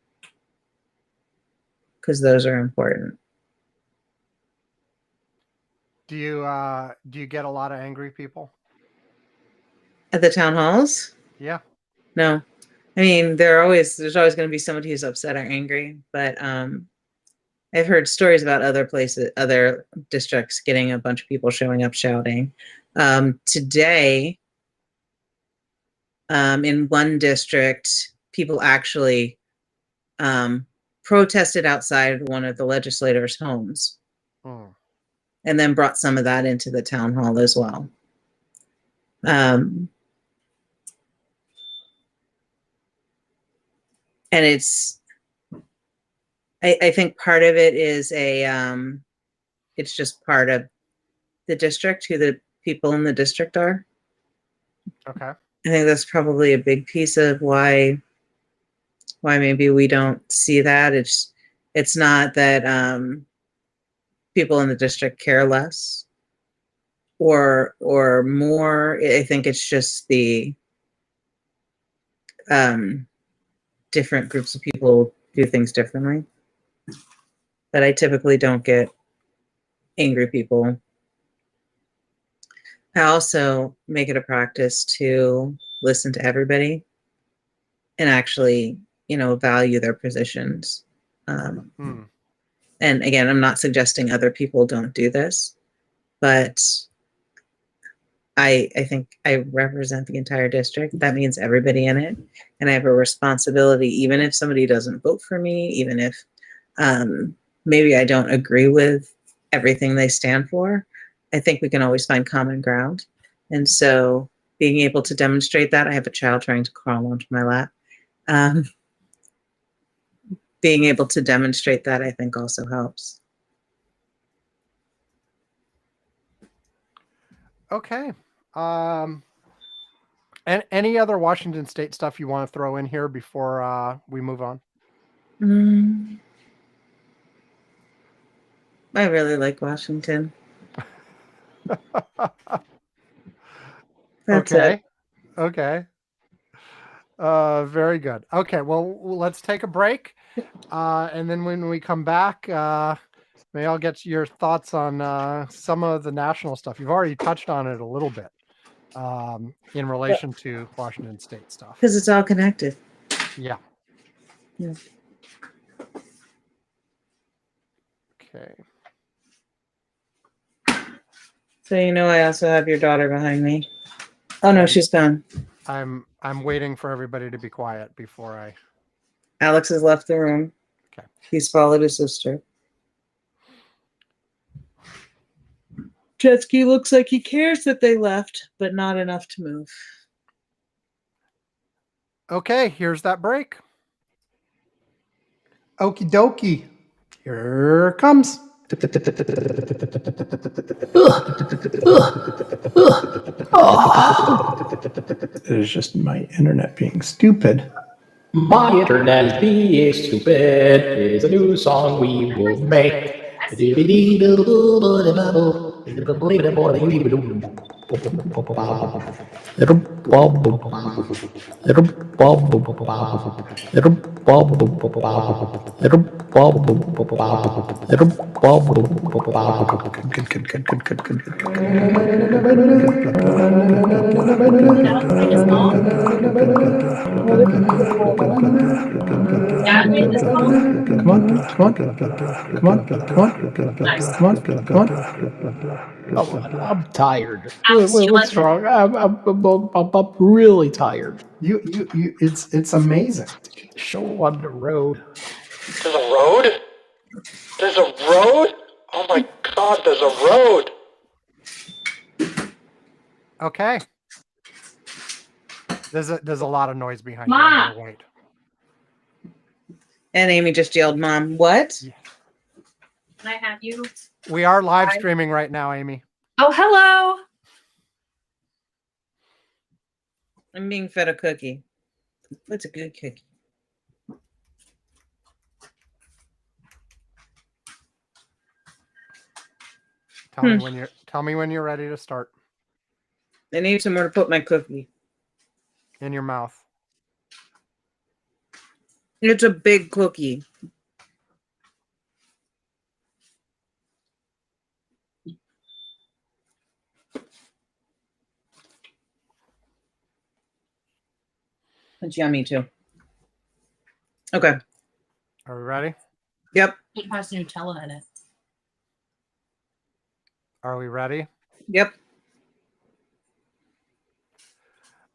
because those are important. Do you get a lot of angry people At the town halls? Yeah. No. I mean, there's always going to be somebody who's upset or angry, but I've heard stories about other districts getting a bunch of people showing up shouting. Today, in one district, people actually protested outside one of the legislators' homes, and then brought some of that into the town hall as well. And I think part of it is it's just part of the district, who the people in the district are. Okay. I think that's probably a big piece of why maybe we don't see that. It's not that people in the district care less or more. I think it's just the different groups of people do things differently. But I typically don't get angry people. I also make it a practice to listen to everybody and actually, value their positions. And again, I'm not suggesting other people don't do this, but I think I represent the entire district. That means everybody in it. And I have a responsibility, even if somebody doesn't vote for me, even if maybe I don't agree with everything they stand for, I think we can always find common ground. And so being able to demonstrate that, I have a child trying to crawl onto my lap. Being able to demonstrate that, I think, also helps. Okay. And any other Washington State stuff you want to throw in here before we move on? I really like Washington. That's okay. it. Okay. Very good. Okay, well, let's take a break. And then when we come back, maybe I'll get your thoughts on some of the national stuff. You've already touched on it a little bit in relation to Washington State stuff. Because it's all connected. Yeah. Yeah. Okay. So I also have your daughter behind me. Oh no, she's gone. I'm waiting for everybody to be quiet before I. Alex has left the room. Okay. He's followed his sister. Jetski looks like he cares that they left, but not enough to move. Okay, here's that break. Okie dokie. Here it comes. It is just my internet being stupid. My internet is being stupid is a new song we will make. I'm tired. What's wrong? I'm really tired. It's amazing. Show on the road. There's a road? There's a road? Oh my god, there's a road! Okay. There's a lot of noise behind you. Ma! I'm gonna wait. And Amy just yelled, "Mom, what?" Yeah. Can I have you? We are live streaming right now, Amy. Oh, hello. I'm being fed a cookie. What's a good cookie? Tell me when you're ready to start. I need somewhere to put my cookie. In your mouth. It's a big cookie. It's yummy too. Okay. Are we ready? Yep. It has Nutella in it. Are we ready? Yep.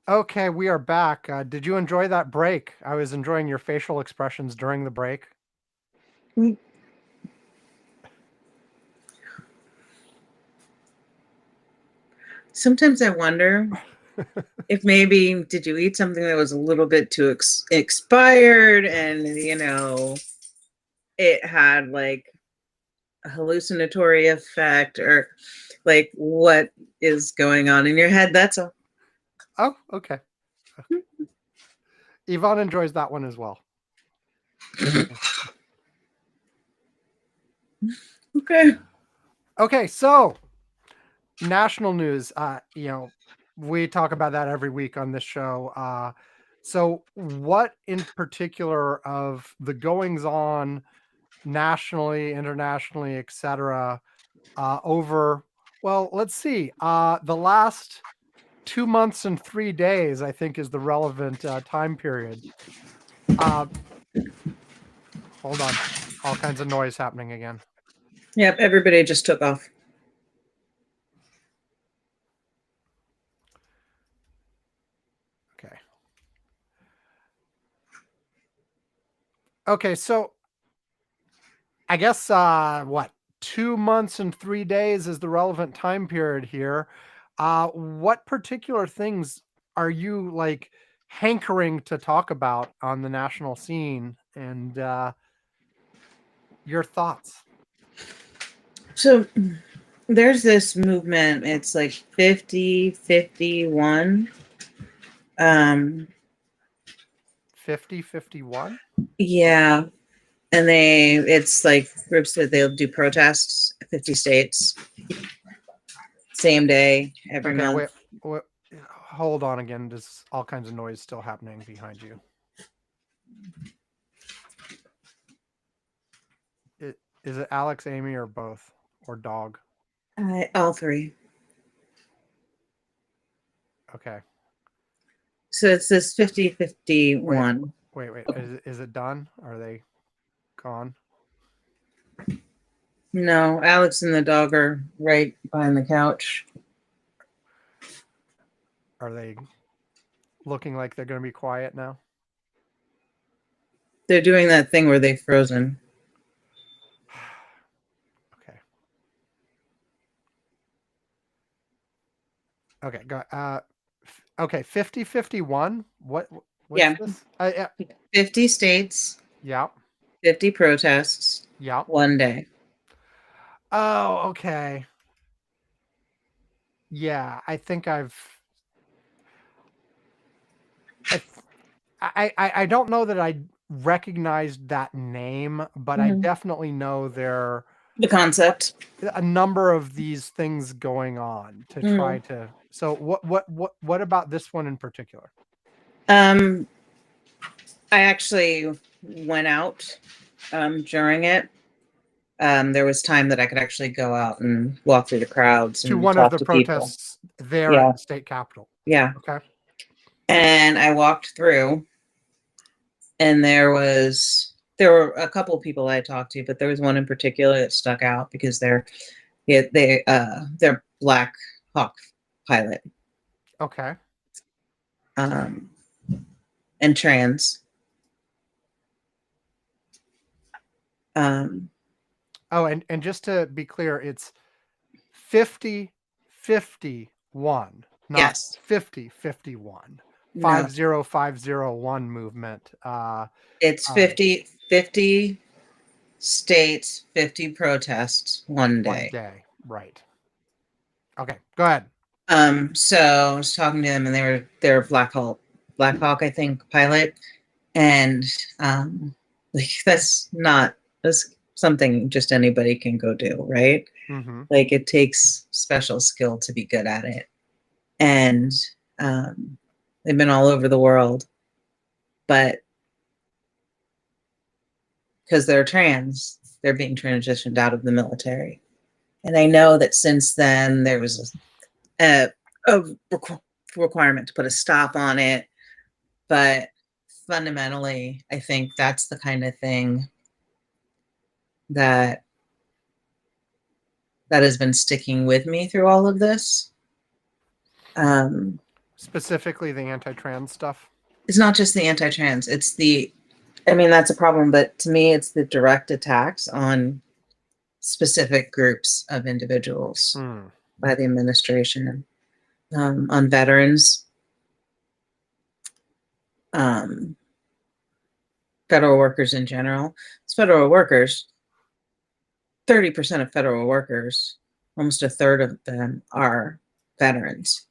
Okay, we are back. Did you enjoy that break? I was enjoying your facial expressions during the break. Sometimes I wonder if maybe did you eat something that was a little bit too expired and it had like a hallucinatory effect or like what is going on in your head. That's all. Oh, okay. Yvonne enjoys that one as well. Okay. Okay, so national news. We talk about that every week on this show. So what in particular of the goings on nationally, internationally, etc., over, well, let's see, the last 2 months and 3 days, I think, is the relevant time period. Hold on. All kinds of noise happening again. Yep, everybody just took off. Okay. Okay, so I guess what, 2 months and 3 days is the relevant time period here. What particular things are you like hankering to talk about on the national scene, and your thoughts? So there's this movement. It's like 50-51. 50-51? Yeah. And it's like groups that they'll do protests, 50 states, same day, every Okay, month. wait, hold on again. There's all kinds of noise still happening behind you. Is it Alex, Amy, or both? Or dog? All three. Okay. So it's this 50-51. Wait. Is it done? Are they gone? No, Alex and the dog are right behind the couch. Are they looking like they're going to be quiet now? They're doing that thing where they've frozen. Okay. Okay. Okay. 50-51. What's Yeah. this? 50 states, Yeah. 50 protests, Yeah. one day. Oh, okay. Yeah, I think I don't know that I recognized that name, but I Mhm. definitely know there The concept. a number of these things going on to try to. So what about this one in particular? I actually went out during it. There was time that I could actually go out and walk through the crowds To and one of talk the to people. protests there Yeah. at the state capitol. Yeah. Okay. And I walked through, and there were a couple of people I talked to, but there was one in particular that stuck out because they're Black Hawk pilot. Okay. And trans. Oh, and just to be clear, it's 50-51, not Yes. 50-51. No. 50501 movement. It's 50 states, 50 protests, one day. 1 day. Right. Okay, go ahead. So I was talking to them, and they're Black Hawk, I think, pilot, and like that's something just anybody can go do, right? Mm-hmm. Like it takes special skill to be good at it, and they've been all over the world, but because they're trans, they're being transitioned out of the military, and I know that since then there was a requirement to put a stop on it, but fundamentally I think that's the kind of thing that has been sticking with me through all of this. Specifically the anti-trans stuff. It's not just the anti-trans, that's a problem, but to me it's the direct attacks on specific groups of individuals by the administration, on veterans, federal workers in general. It's federal workers. 30% of federal workers, almost a third of them, are veterans.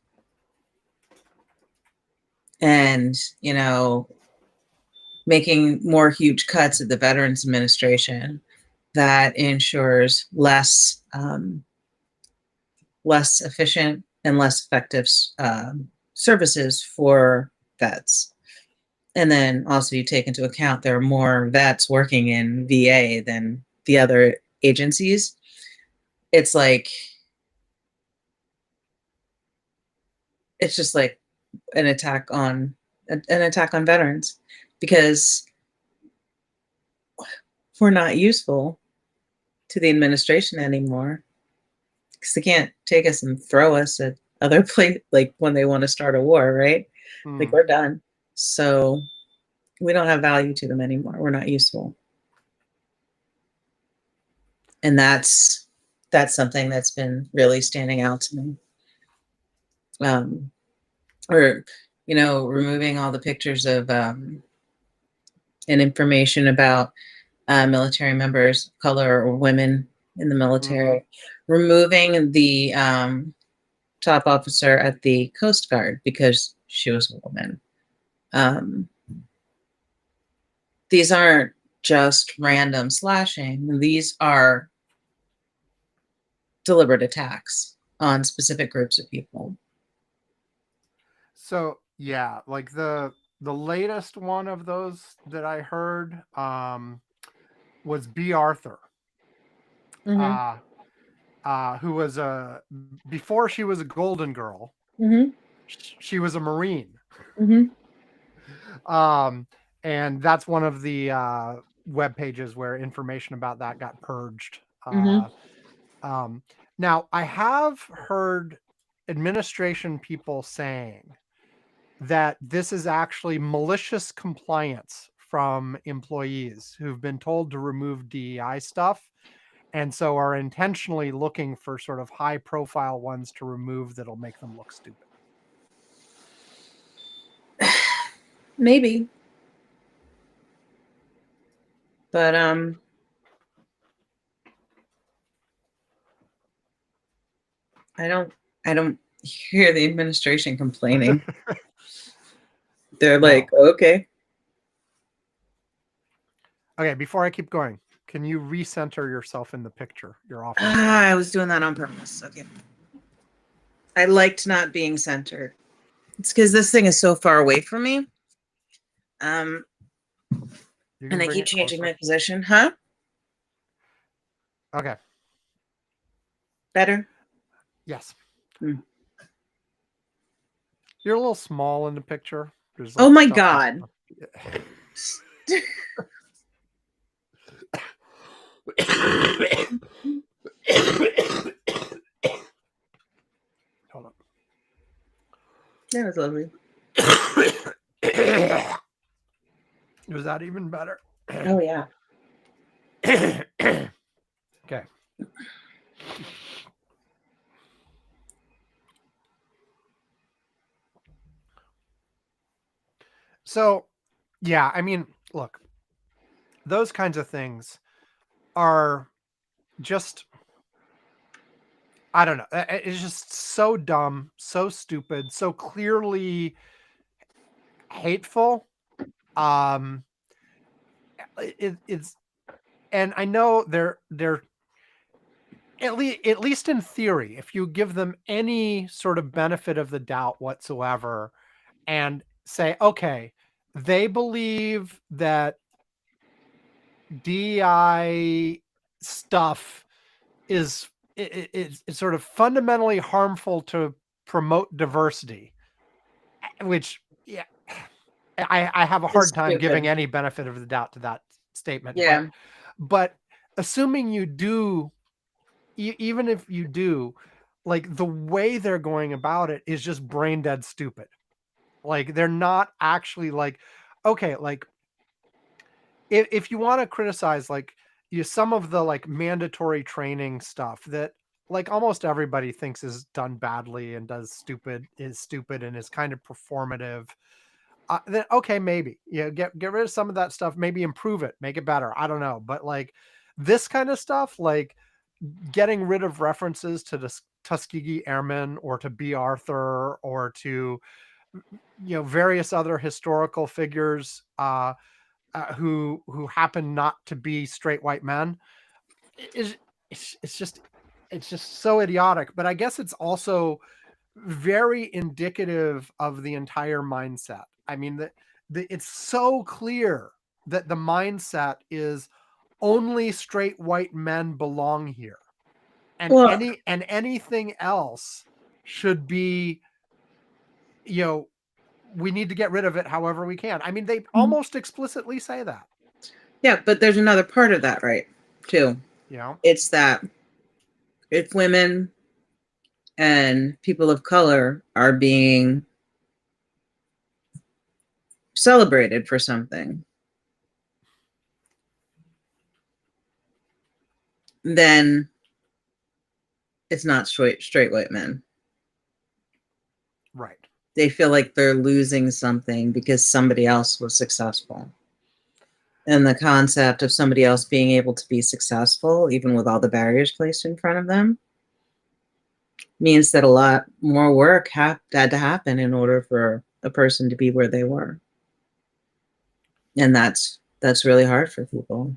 and, making more huge cuts at the Veterans Administration that ensures less efficient and less effective services for vets. And then also you take into account there are more vets working in VA than the other agencies. It's just like an attack on veterans, because we're not useful to the administration anymore, because they can't take us and throw us at other places, like when they want to start a war, right? Like, we're done. So we don't have value to them anymore. We're not useful. And that's something that's been really standing out to me. Or, removing all the pictures of and information about military members of color or women in the military, removing the top officer at the Coast Guard because she was a woman. These aren't just random slashing. These are deliberate attacks on specific groups of people. So yeah, like the latest one of those that I heard was B. Arthur, Mm-hmm. who was before she was a Golden Girl, Mm-hmm. she was a Marine. Mm-hmm. And that's one of the web pages where information about that got purged. Now, I have heard administration people saying that this is actually malicious compliance from employees who've been told to remove DEI stuff, and so are intentionally looking for sort of high profile ones to remove that'll make them look stupid. Maybe. But I don't hear the administration complaining. They're like, okay. Okay, before I keep going, can you recenter yourself in the picture? You're off. I was doing that on purpose. Okay. I liked not being centered. It's because this thing is so far away from me. And I keep changing my position. Huh? Okay. Better? Yes. You're a little small in the picture. Like, oh my God. Hold on. That was lovely. Was that even better? Oh yeah. Okay. So, yeah, I mean, look, those kinds of things are just, I don't know. It's just so dumb, so stupid, so clearly hateful. It's, and I know they're at least in theory, if you give them any sort of benefit of the doubt whatsoever, and say, okay, they believe that DEI stuff is it's sort of fundamentally harmful to promote diversity, which, yeah, I have a hard time giving any benefit of the doubt to that statement. Yeah. But assuming you do, even if you do, like, the way they're going about it is just brain dead stupid. Like, they're not actually like, okay, like, if you want to criticize, like, some of the like mandatory training stuff that like almost everybody thinks is done badly and is stupid and is kind of performative, then okay, maybe get rid of some of that stuff, maybe improve it, make it better. I don't know, but like this kind of stuff, like getting rid of references to the Tuskegee Airmen or to B. Arthur or to various other historical figures who happen not to be straight white men is it's just so idiotic. But I guess it's also very indicative of the entire mindset. I mean, it's so clear that the mindset is only straight white men belong here, and Well, anything else should be, we need to get rid of it however we can. I mean, they almost explicitly say that. yeah, but there's another part of that, right? Too. It's that if women and people of color are being celebrated for something, then it's not straight white men. Right. They feel like they're losing something because somebody else was successful. And the concept of somebody else being able to be successful, even with all the barriers placed in front of them, means that a lot more work had to happen in order for a person to be where they were. And that's really hard for people.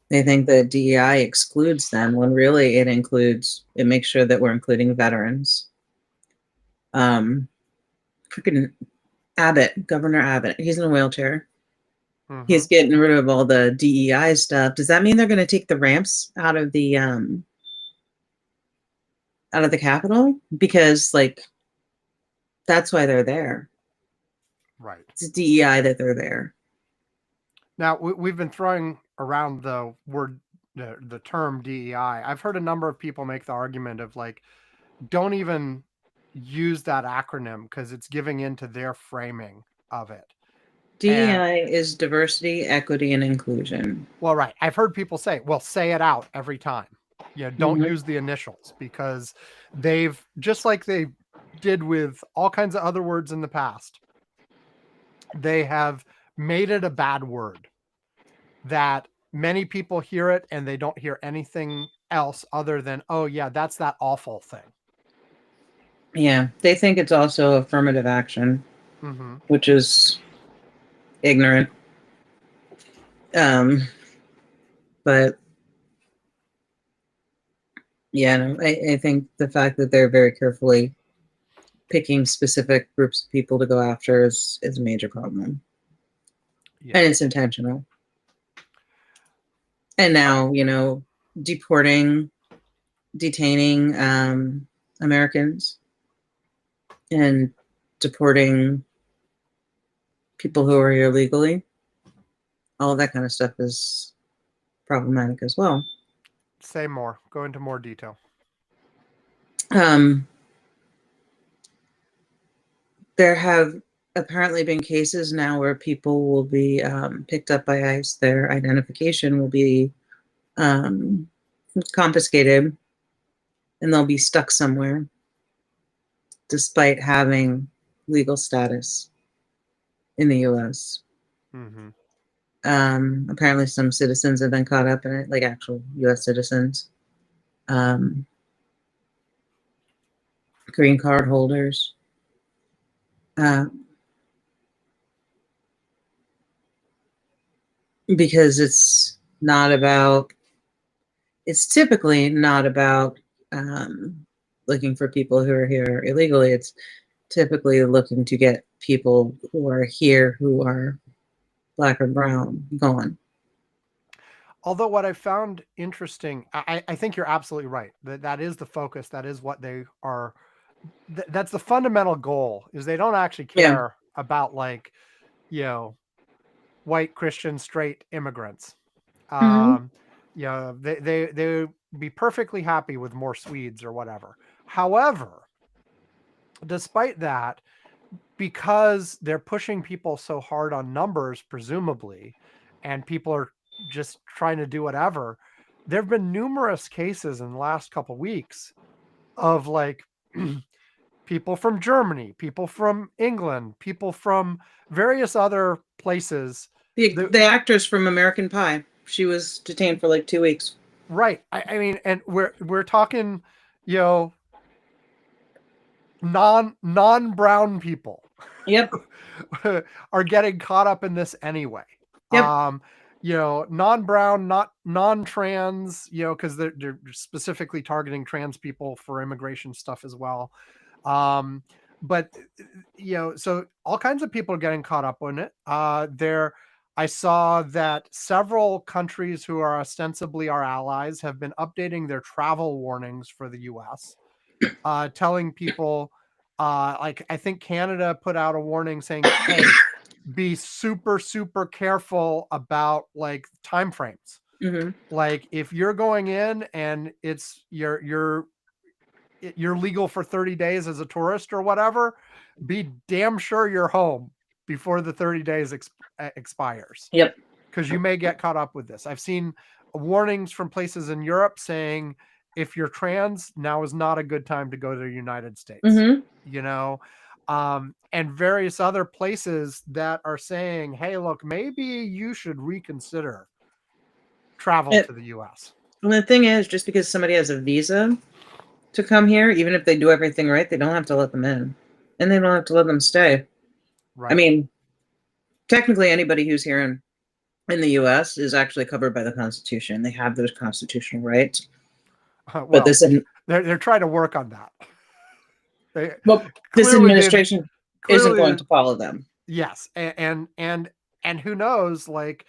They think that DEI excludes them when really it makes sure that we're including veterans. Freaking Abbott, Governor Abbott, he's in a wheelchair. Mhm. He's getting rid of all the DEI stuff. Does that mean they're going to take the ramps out of the Capitol? Because that's why they're there. Right. It's DEI that they're there. Now we've been throwing around the word, the term DEI. I've heard a number of people make the argument of don't even use that acronym because it's giving into their framing of it. DEI is diversity, equity, and inclusion. Well, right. I've heard people say, well, say it out every time. Don't use the initials, because they've, just like they did with all kinds of other words in the past, they have made it a bad word that many people hear it and they don't hear anything else other than, oh yeah, that's that awful thing. Yeah, they think it's also affirmative action, which is ignorant. But yeah, no, I think the fact that they're very carefully picking specific groups of people to go after is a major problem. Yeah. And it's intentional. And now, detaining Americans and deporting people who are here illegally, all of that kind of stuff is problematic as well. Say more. Go into more detail. There have apparently been cases now where people will be picked up by ICE. Their identification will be confiscated, and they'll be stuck somewhere despite having legal status in the U.S. Apparently some citizens have been caught up in it, like actual U.S. citizens. Green card holders. Because it's typically not about looking for people who are here illegally. It's typically looking to get people who are here who are Black or brown gone. Although what I found interesting, I think you're absolutely right. That is the focus. That is what they are. That's the fundamental goal, is they don't actually care about white Christian straight immigrants. They be perfectly happy with more Swedes or whatever. However, despite that, because they're pushing people so hard on numbers, presumably, and people are just trying to do whatever, there have been numerous cases in the last couple of weeks of people from Germany, people from England, people from various other places. The actress from American Pie, she was detained for 2 weeks. Right. I mean, and we're talking, non-brown people Yep. are getting caught up in this anyway. Yep. Non-brown, not non-trans, because they're specifically targeting trans people for immigration stuff as well. But so all kinds of people are getting caught up in it. I saw that several countries who are ostensibly our allies have been updating their travel warnings for the U.S., telling people, like I think Canada put out a warning saying, "Hey, be super, super careful about like timeframes. Mm-hmm. Like if you're going in and it's you're legal for 30 days as a tourist or whatever, be damn sure you're home before the 30 days expires." Yep. Because you may get caught up with this. I've seen warnings from places in Europe saying if you're trans, now is not a good time to go to the United States. Mm-hmm. And various other places that are saying, hey, look, maybe you should reconsider travel to the U.S. And the thing is, just because somebody has a visa to come here, even if they do everything right, they don't have to let them in. And they don't have to let them stay. Right. I mean, technically anybody who's here in the U.S. is actually covered by the Constitution. They have those constitutional rights. Well, But they're trying to work on that. This administration isn't going to follow them. Yes, and who knows? Like,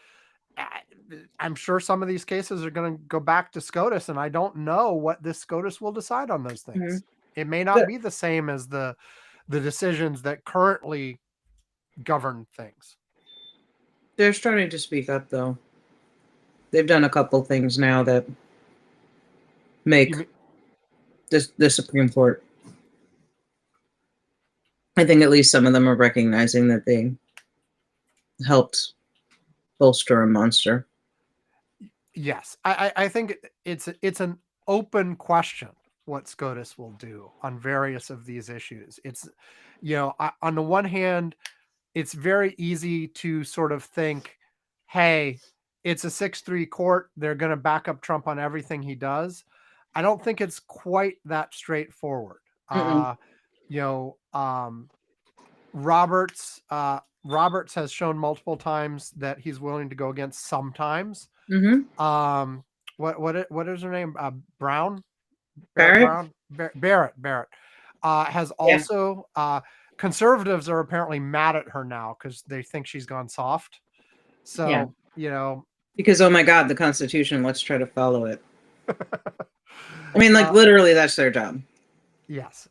I'm sure some of these cases are going to go back to SCOTUS, and I don't know what this SCOTUS will decide on those things. Mm-hmm. It may not be the same as the decisions that currently govern things. They're starting to speak up, though. They've done a couple things now that make the Supreme Court. I think at least some of them are recognizing that they helped bolster a monster. Yes, I think it's an open question what SCOTUS will do on various of these issues. It's, on the one hand, it's very easy to sort of think, hey, it's a 6-3 court. They're going to back up Trump on everything he does. I don't think it's quite that straightforward. Roberts has shown multiple times that he's willing to go against sometimes. Mm-hmm. What is her name? Brown? Barrett? Barrett has also, conservatives are apparently mad at her now because they think she's gone soft. So, because, oh my God, the Constitution, let's try to follow it. I mean, like, literally, that's their job. Yes.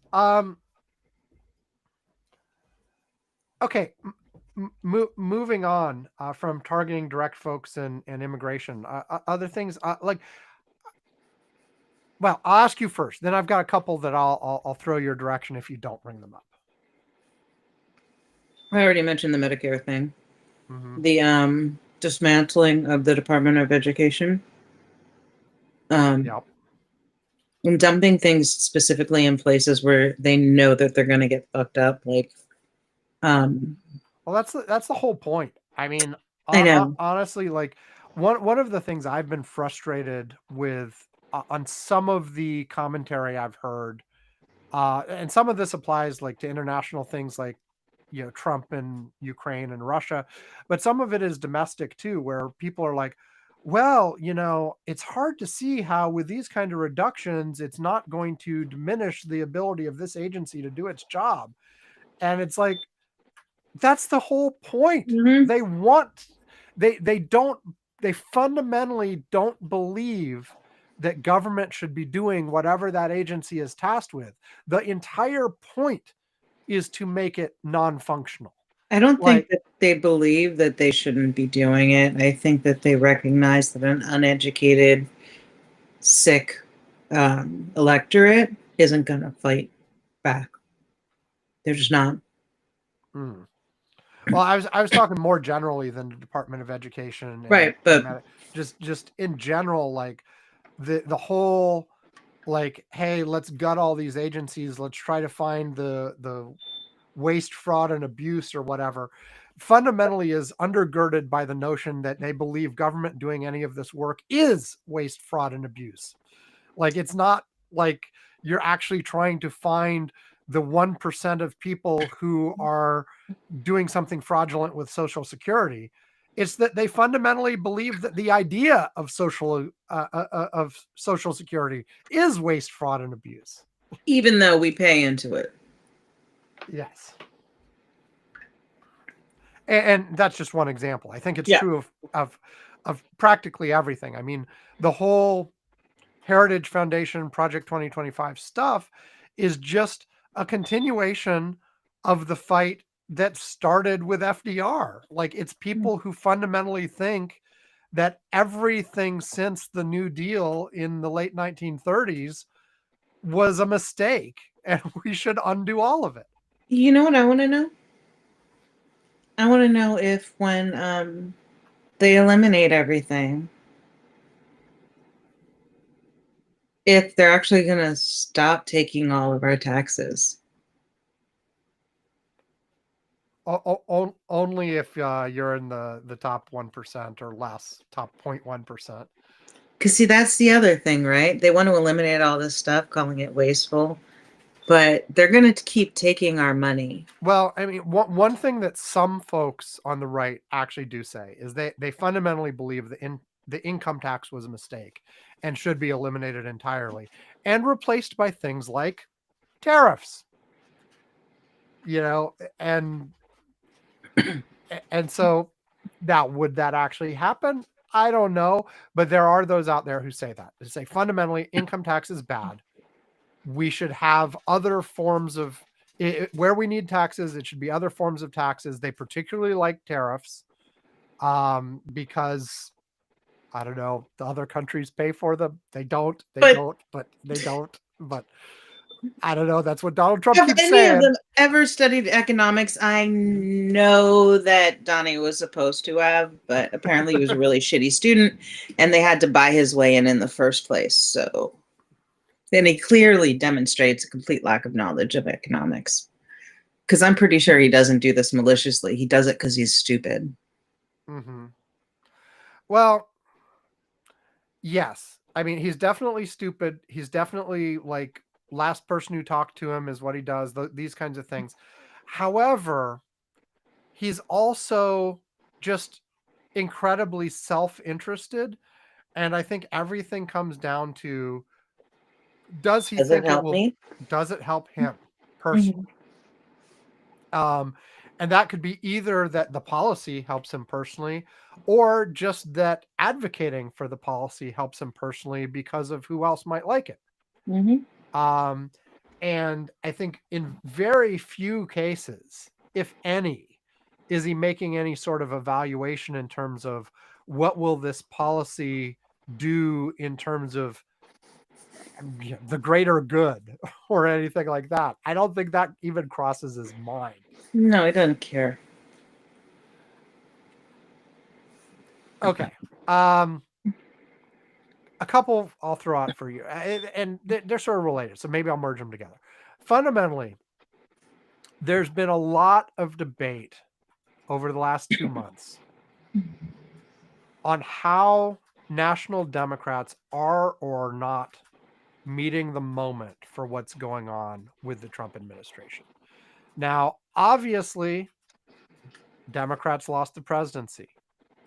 Okay. Moving on from targeting direct folks and immigration, other things well, I'll ask you first. Then I've got a couple that I'll throw your direction if you don't bring them up. I already mentioned the Medicare thing. Mm-hmm. The dismantling of the Department of Education. Yep. And dumping things specifically in places where they know that they're going to get fucked up. Like, well, that's the whole point. I mean, I know. Honestly, like one of the things I've been frustrated with on some of the commentary I've heard, and some of this applies like to international things like, Trump and Ukraine and Russia, but some of it is domestic too, where people are like, well, it's hard to see how with these kind of reductions, it's not going to diminish the ability of this agency to do its job. And it's like, that's the whole point. Mm-hmm. They fundamentally don't believe that government should be doing whatever that agency is tasked with. The entire point is to make it non-functional. I don't think that they believe that they shouldn't be doing it. I think that they recognize that an uneducated, sick electorate isn't going to fight back. They're just not. Mm. Well, I was talking more generally than the Department of Education, right? But just in general, like the whole, like, hey, let's gut all these agencies. Let's try to find the waste, fraud, and abuse or whatever. Fundamentally, is undergirded by the notion that they believe government doing any of this work is waste, fraud, and abuse. Like, it's not like you're actually trying to find the 1% of people who are doing something fraudulent with Social Security. It's that they fundamentally believe that the idea of Social Security is waste, fraud, and abuse. Even though we pay into it. Yes. And that's just one example. I think it's true of practically everything. I mean, the whole Heritage Foundation Project 2025 stuff is just a continuation of the fight that started with FDR. Like, it's people who fundamentally think that everything since the New Deal in the late 1930s was a mistake and we should undo all of it. You know what I want to know? I want to know if when they eliminate everything, if they're actually going to stop taking all of our taxes. Only if you're in the top 1% or less, top 0.1%. Because see, that's the other thing, right? They want to eliminate all this stuff, calling it wasteful, but they're going to keep taking our money. Well, I mean, one thing that some folks on the right actually do say is they fundamentally believe the income tax was a mistake and should be eliminated entirely and replaced by things like tariffs. You know, and so would that actually happen? I don't know, but there are those out there who say that. They say fundamentally income tax is bad. We should have other forms of where we need taxes. It should be other forms of taxes. They particularly like tariffs because I don't know, the other countries pay for them. They don't, but I don't know. That's what Donald Trump keeps saying. Have any of them ever studied economics? I know that Donnie was supposed to have, but apparently he was a really shitty student, and they had to buy his way in the first place. So then he clearly demonstrates a complete lack of knowledge of economics. Because I'm pretty sure he doesn't do this maliciously. He does it because he's stupid. Mm-hmm. Well, yes. I mean, he's definitely stupid. He's definitely like last person who talked to him is what he does, these kinds of things. However, he's also just incredibly self-interested. And I think everything comes down to, does it help him personally? Mm-hmm. And that could be either that the policy helps him personally, or just that advocating for the policy helps him personally because of who else might like it. Mm-hmm. And I think in very few cases, if any, is he making any sort of evaluation in terms of what will this policy do in terms of the greater good or anything like that. I don't think that even crosses his mind. No, he doesn't care. Okay. A couple I'll throw out for you, and they're sort of related, so maybe I'll merge them together. Fundamentally, there's been a lot of debate over the last 2 months on how national Democrats are or not meeting the moment for what's going on with the Trump administration. Now, obviously, Democrats lost the presidency.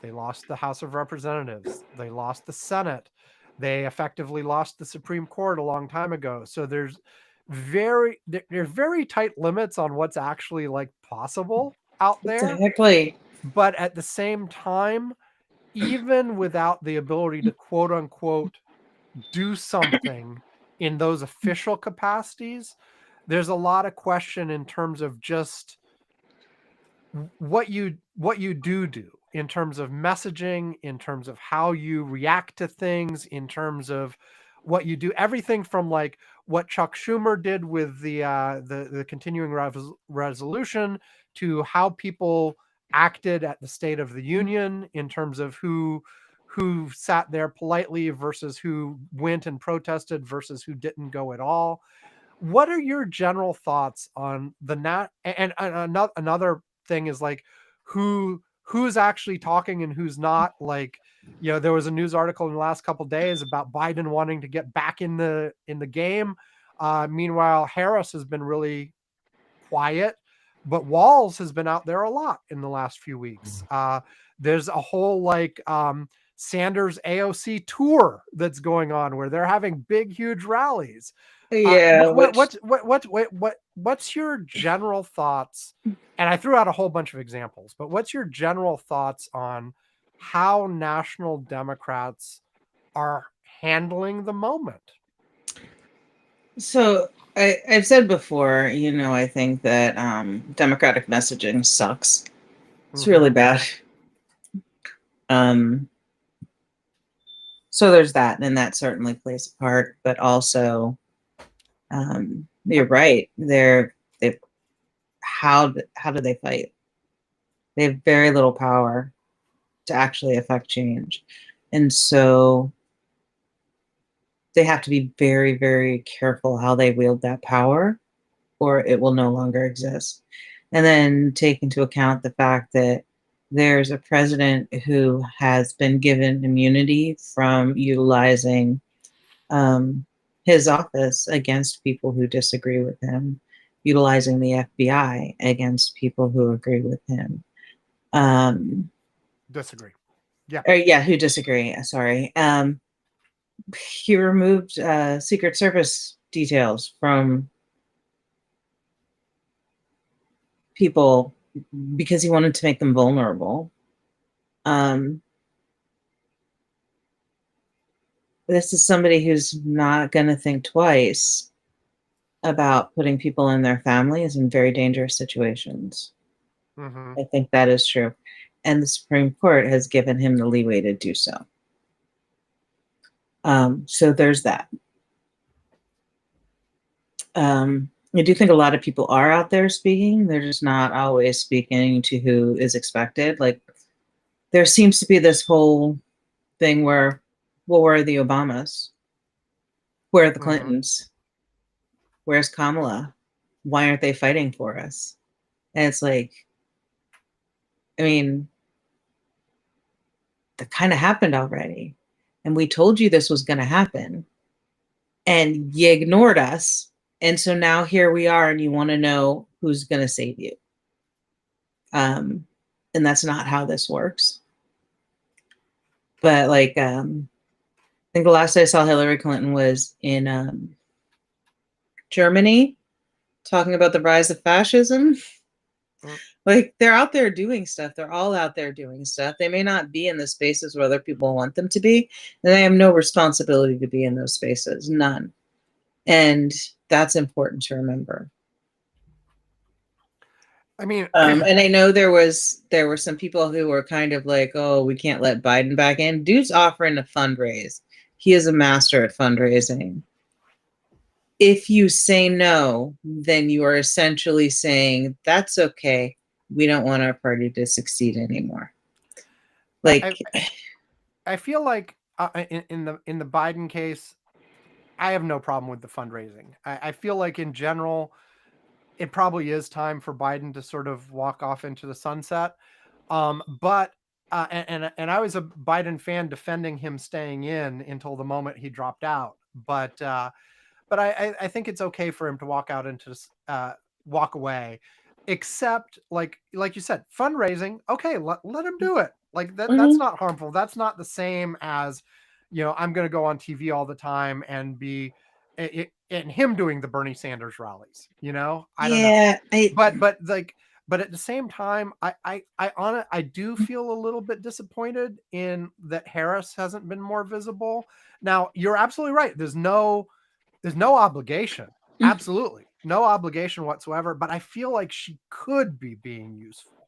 They lost the House of Representatives. They lost the Senate. They effectively lost the Supreme Court a long time ago. So there's very tight limits on what's actually like possible out there. Exactly. But at the same time, even without the ability to quote unquote do something in those official capacities, there's a lot of question in terms of just what you do in terms of messaging, in terms of how you react to things, in terms of what you do, everything from like what Chuck Schumer did with the continuing resolution to how people acted at the State of the Union in terms of who sat there politely versus who went and protested versus who didn't go at all. What are your general thoughts on the and another thing is like who's actually talking and who's not? Like, you know, there was a news article in the last couple of days about Biden wanting to get back in the game. Meanwhile, Harris has been really quiet, but Walz has been out there a lot in the last few weeks. There's a whole Sanders AOC tour that's going on where they're having big, huge rallies. Yeah. What's your general thoughts? And I threw out a whole bunch of examples, but what's your general thoughts on how national Democrats are handling the moment? So I've said before, I think that Democratic messaging sucks. It's really bad. So there's that, and that certainly plays a part. But also, you're right. How do they fight? They have very little power to actually affect change, and so they have to be very, very careful how they wield that power, or it will no longer exist. And then take into account the fact that there's a president who has been given immunity from utilizing his office against people who disagree with him, utilizing the FBI against people who agree with him. Disagree. Yeah. Who disagree. Sorry. He removed Secret Service details from people because he wanted to make them vulnerable. This is somebody who's not going to think twice about putting people in their families in very dangerous situations. I think that is true. And the Supreme Court has given him the leeway to do so. So there's that. I do think a lot of people are out there speaking. They're just not always speaking to who is expected. Like, there seems to be this whole thing where, well, where are the Obamas? Where are the Clintons? Where's Kamala? Why aren't they fighting for us? And it's like, I mean, that kind of happened already. And we told you this was going to happen. And you ignored us. And so now here we are, and you want to know who's going to save you. And that's not how this works. But I think the last I saw Hillary Clinton was in Germany, talking about the rise of fascism. They're out there doing stuff. They're all out there doing stuff. They may not be in the spaces where other people want them to be, and they have no responsibility to be in those spaces, none. And that's important to remember. I mean, and I know there were some people who were kind of like, oh, we can't let Biden back in. Dude's offering to fundraise. He is a master at fundraising. If you say no, then you are essentially saying, that's okay. We don't want our party to succeed anymore. I feel like in the Biden case, I have no problem with the fundraising. I feel like in general, it probably is time for Biden to sort of walk off into the sunset. But I was a Biden fan defending him staying in until the moment he dropped out. But I think it's okay for him to walk out into walk away, except like you said, fundraising. Okay, let him do it. That's not harmful. That's not the same as, I'm going to go on TV all the time and be and him doing the Bernie Sanders rallies. I don't know. But at the same time, I do feel a little bit disappointed in that Harris hasn't been more visible. Now, you're absolutely right. There's no obligation. Absolutely. No obligation whatsoever. But I feel like she could be being useful.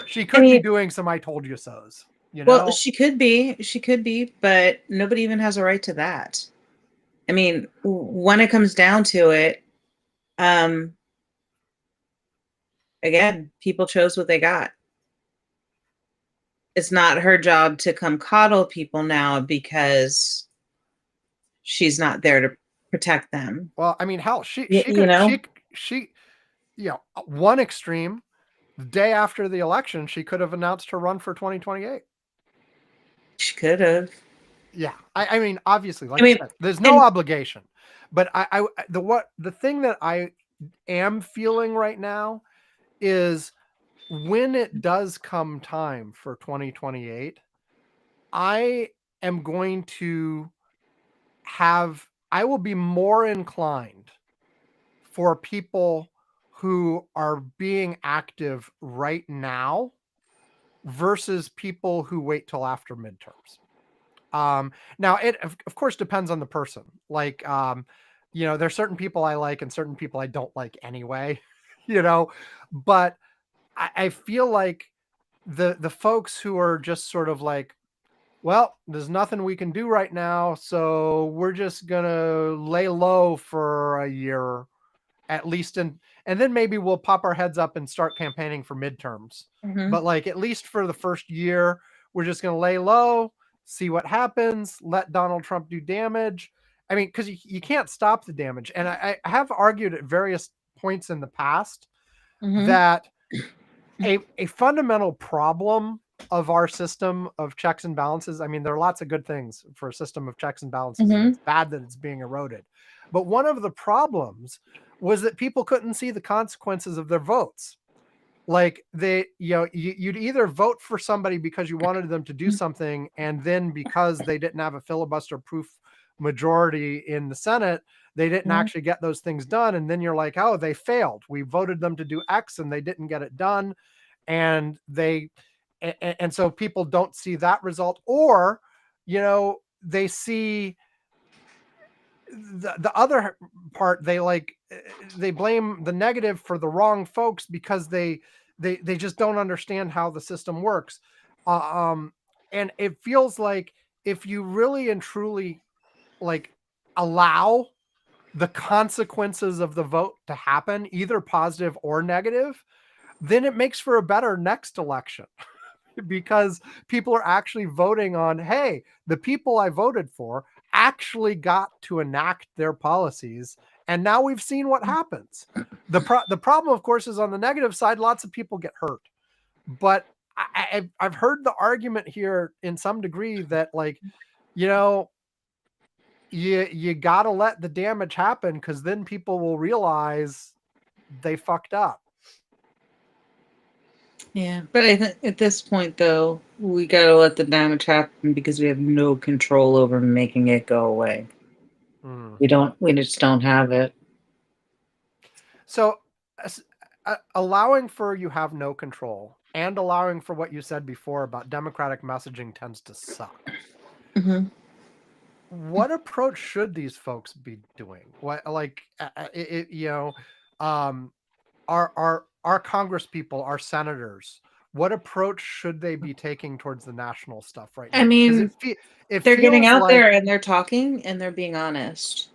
She could be doing some I told you so's. Well, she could be, but nobody even has a right to that. I mean, when it comes down to it, again, people chose what they got. It's not her job to come coddle people now because she's not there to protect them. Well, I mean, hell, she one extreme, the day after the election, she could have announced her run for 2028. She could have. Yeah. I mean, obviously, you said, there's no obligation. But the thing that I am feeling right now is when it does come time for 2028, I am going to I will be more inclined for people who are being active right now versus people who wait till after midterms. Now it of course depends on the person. Like, there's certain people I like and certain people I don't like anyway, but I feel like the folks who are just sort of like, well, there's nothing we can do right now, so we're just gonna lay low for a year at least, and then maybe we'll pop our heads up and start campaigning for midterms. Mhm. But like at least for the first year, we're just gonna lay low, see what happens, let Donald Trump do damage. I mean, because you can't stop the damage. And I have argued at various points in the past Mhm. that a fundamental problem of our system of checks and balances. I mean, there are lots of good things for a system of checks and balances, and it's bad that it's being eroded. But one of the problems was that people couldn't see the consequences of their votes. Like you'd either vote for somebody because you wanted them to do something, and then because they didn't have a filibuster proof majority in the Senate, they didn't actually get those things done. And then you're like, oh, they failed. We voted them to do X and they didn't get it done. And and so people don't see that result, or, they see the other part. They blame the negative for the wrong folks because they just don't understand how the system works. And it feels like if you really and truly like allow the consequences of the vote to happen, either positive or negative, then it makes for a better next election because people are actually voting on, hey, the people I voted for actually got to enact their policies. And now we've seen what happens. The problem, of course, is on the negative side, lots of people get hurt. But I've heard the argument here in some degree that, like, you got to let the damage happen because then people will realize they fucked up. Yeah, but I think at this point, though, we gotta let the damage happen because we have no control over making it go away. We just don't have it. So, allowing for you have no control and allowing for what you said before about democratic messaging tends to suck. Mhm. What approach should these folks be doing? What, like, our Congress people, our senators, what approach should they be taking towards the national stuff right now? I mean, they're getting feels out like, there and they're talking and they're being honest.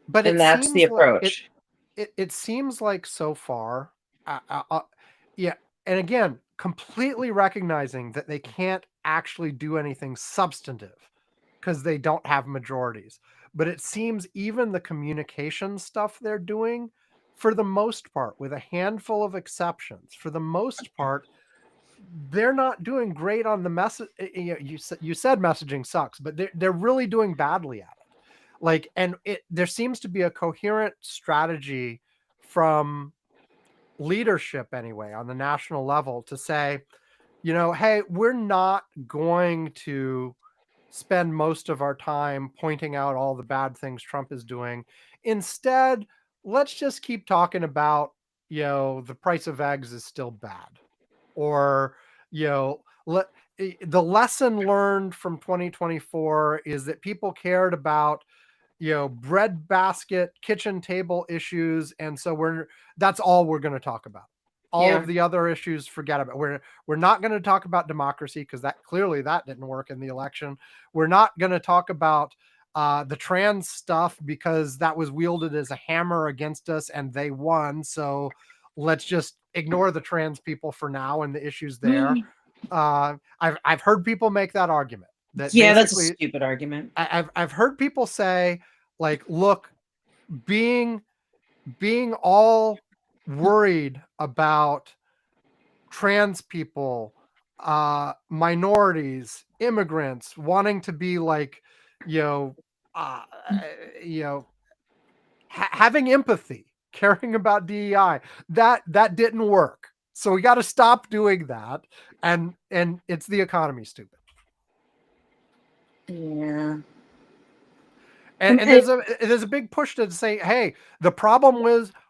but And that's the approach. It seems like so far, yeah, and again, completely recognizing that they can't actually do anything substantive because they don't have majorities. But it seems even the communication stuff they're doing, for the most part, with a handful of exceptions, for the most part, they're not doing great on the message. You said messaging sucks, but they're really doing badly at it. Like, and there seems to be a coherent strategy from leadership anyway on the national level to say, hey, we're not going to spend most of our time pointing out all the bad things Trump is doing. Instead, let's just keep talking about, the price of eggs is still bad, or, the lesson learned from 2024 is that people cared about, bread basket, kitchen table issues. And so that's all we're going to talk about. All of the other issues, forget about. We're not going to talk about democracy because that didn't work in the election. We're not going to talk about the trans stuff because that was wielded as a hammer against us and they won. So let's just ignore the trans people for now and the issues there. I've heard people make that argument. That's a stupid argument. I've heard people say, like, look, being all worried about trans people, minorities, immigrants, wanting to be like, having empathy, caring about DEI, that didn't work. So we got to stop doing that. And it's the economy, stupid. Yeah. And there's a big push to say, hey, the problem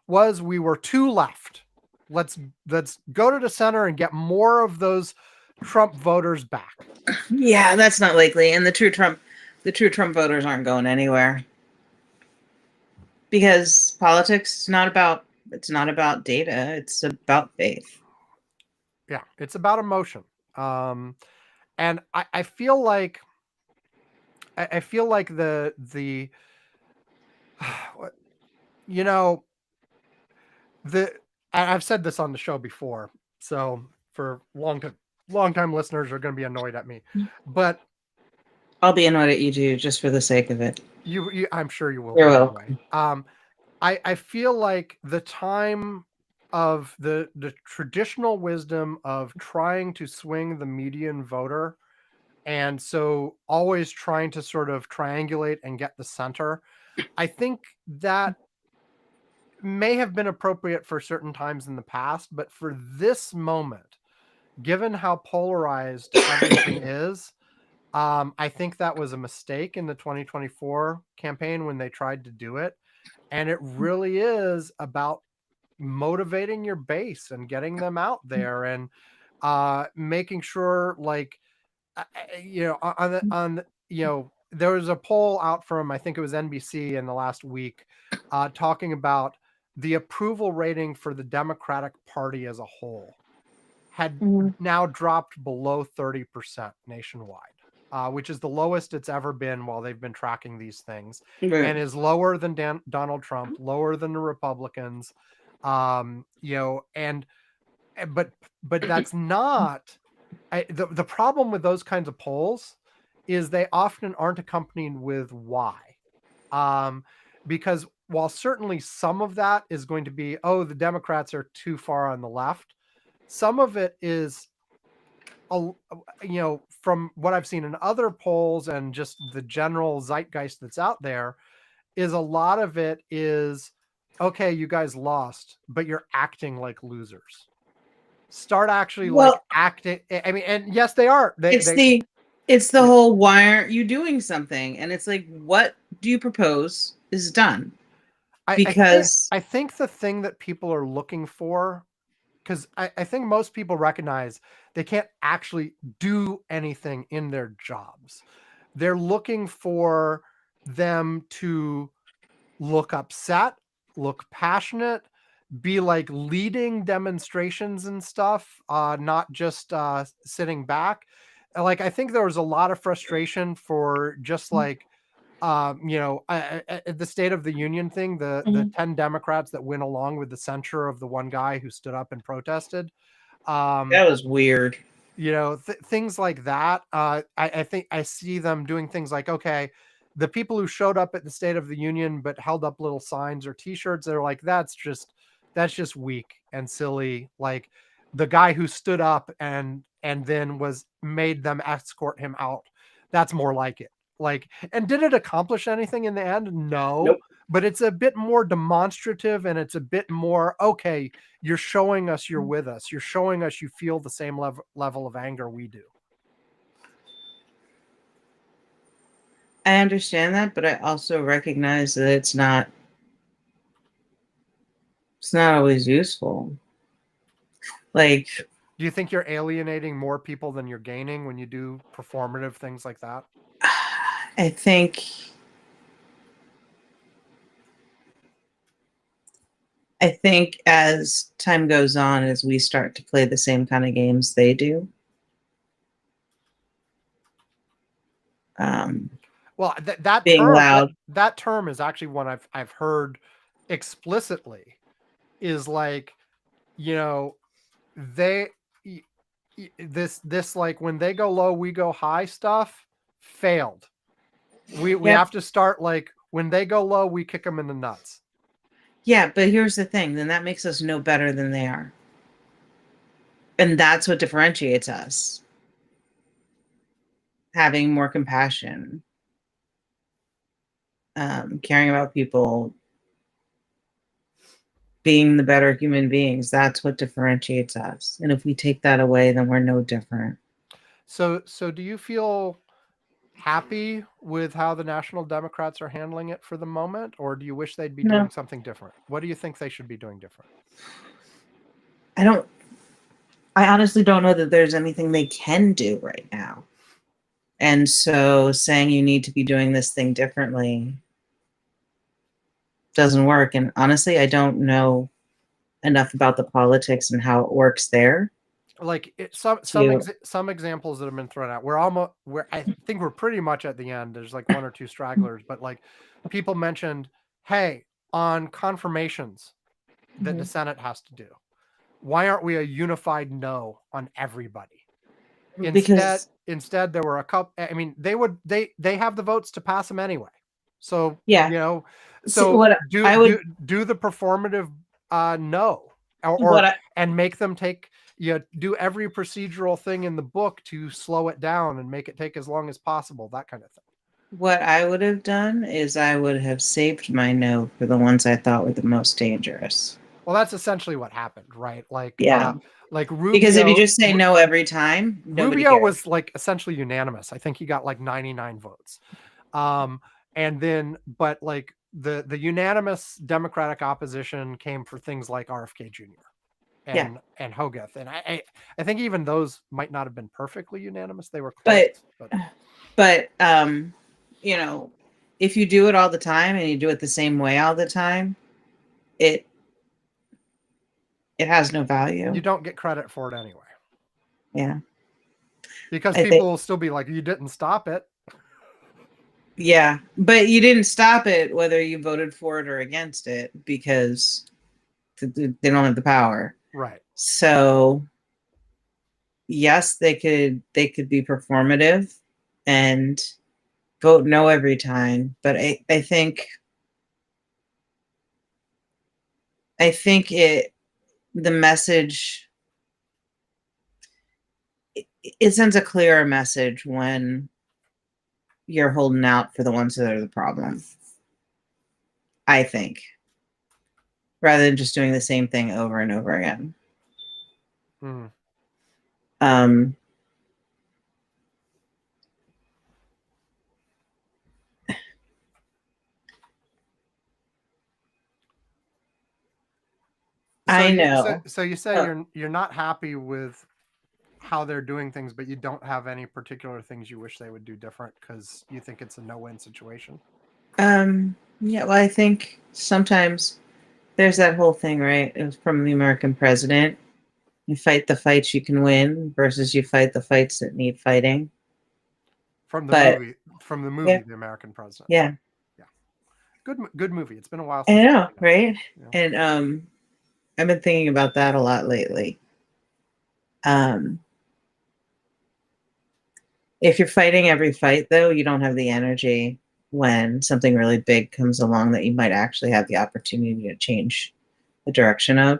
was we were too left. Let's go to the center and get more of those Trump voters back. Yeah, that's not likely. And the true Trump voters aren't going anywhere. Because politics is not about data, it's about faith. Yeah, it's about emotion. And I feel like the you know, I've said this on the show before, so for long time listeners are going to be annoyed at me, but I'll be annoyed at you too, just for the sake of it. you I'm sure you will. You're Anyway. welcome. I feel like the time of the traditional wisdom of trying to swing the median voter, and so always trying to sort of triangulate and get the center, I think that may have been appropriate for certain times in the past, but for this moment, given how polarized everything is, I think that was a mistake in the 2024 campaign when they tried to do it. And it really is about motivating your base and getting them out there and making sure, like, there was a poll out from, I think it was NBC in the last week, talking about the approval rating for the Democratic Party as a whole had now dropped below 30% nationwide, which is the lowest it's ever been while they've been tracking these things, and is lower than Donald Trump, lower than the Republicans, but that's not the problem with those kinds of polls is they often aren't accompanied with why. Because while certainly some of that is going to be, oh, the Democrats are too far on the left, some of it is, from what I've seen in other polls and just the general zeitgeist that's out there, is a lot of it is, okay, you guys lost, but you're acting like losers. Start actually acting. I mean, and yes, they are. It's the whole, why aren't you doing something? And it's like, what do you propose is done? Because I think the thing that people are looking for, because I think most people recognize they can't actually do anything in their jobs. They're looking for them to look upset, look passionate, be like leading demonstrations and stuff, not just sitting back. Like, I think there was a lot of frustration for just like, the State of the Union thing, the 10 Democrats that went along with the censure of the one guy who stood up and protested. That was weird. Things like that. I think I see them doing things like, okay, the people who showed up at the State of the Union but held up little signs or T-shirts, they're like, that's just weak and silly. Like, the guy who stood up and then made them escort him out, that's more like it. Like, and did it accomplish anything in the end? No. Nope. But it's a bit more demonstrative, and it's a bit more, okay, you're showing us you're with us. You're showing us you feel the same level of anger we do. I understand that, but I also recognize that it's not always useful. Like, do you think you're alienating more people than you're gaining when you do performative things like that? I think as time goes on, as we start to play the same kind of games they do, well, that being term, loud. that term is actually one I've heard explicitly, is like, this like, when they go low, we go high stuff failed. We have to start, like, when they go low, we kick them in the nuts. Yeah, but here's the thing, then that makes us no better than they are. And that's what differentiates us. Having more compassion, caring about people, being the better human beings. That's what differentiates us. And if we take that away, then we're no different. So do you feel happy with how the National Democrats are handling it for the moment, or do you wish they'd be No. doing something different? What do you think they should be doing different? I honestly don't know that there's anything they can do right now. And so saying you need to be doing this thing differently doesn't work. And honestly, I don't know enough about the politics and how it works there. Like some examples that have been thrown out. I think we're pretty much at the end. There's like one or two stragglers, but like people mentioned, hey, on confirmations that the Senate has to do, why aren't we a unified no on everybody? Instead there were a couple. I mean, they have the votes to pass them anyway. So Yeah. you know, So so what do I would do the performative no, and make them take do every procedural thing in the book to slow it down and make it take as long as possible, that kind of thing. what I would have done is I would have saved my no for the ones I thought were the most dangerous. Well, that's essentially what happened, right? Like Yeah. like Rubio, Because if you just say no every time, nobody Rubio cares. was like essentially unanimous. I think he got like 99 votes. And then, but like the unanimous Democratic opposition came for things like RFK Jr. and Hogarth. And I think even those might not have been perfectly unanimous. They were close. But you know, if you do it all the time and you do it the same way all the time, it has no value. You don't get credit for it anyway. Yeah. Because people will still be like, you didn't stop it. Yeah, but you didn't stop it whether you voted for it or against it because they don't have the power. Right. So yes, they could be performative and vote no every time, but I think the message it sends a clearer message when you're holding out for the ones that are the problem. I think, rather than just doing the same thing over and over again. I know. So you say you're not happy with how they're doing things, but you don't have any particular things you wish they would do different because you think it's a no-win situation. Yeah, well, I think sometimes there's that whole thing, right? It was from the American president. You fight the fights you can win versus you fight the fights that need fighting. From the movie, The American President. Yeah. Good movie. It's been a while since I know, it. right? Yeah. And I've been thinking about that a lot lately. If you're fighting every fight, though, you don't have the energy when something really big comes along that you might actually have the opportunity to change the direction of.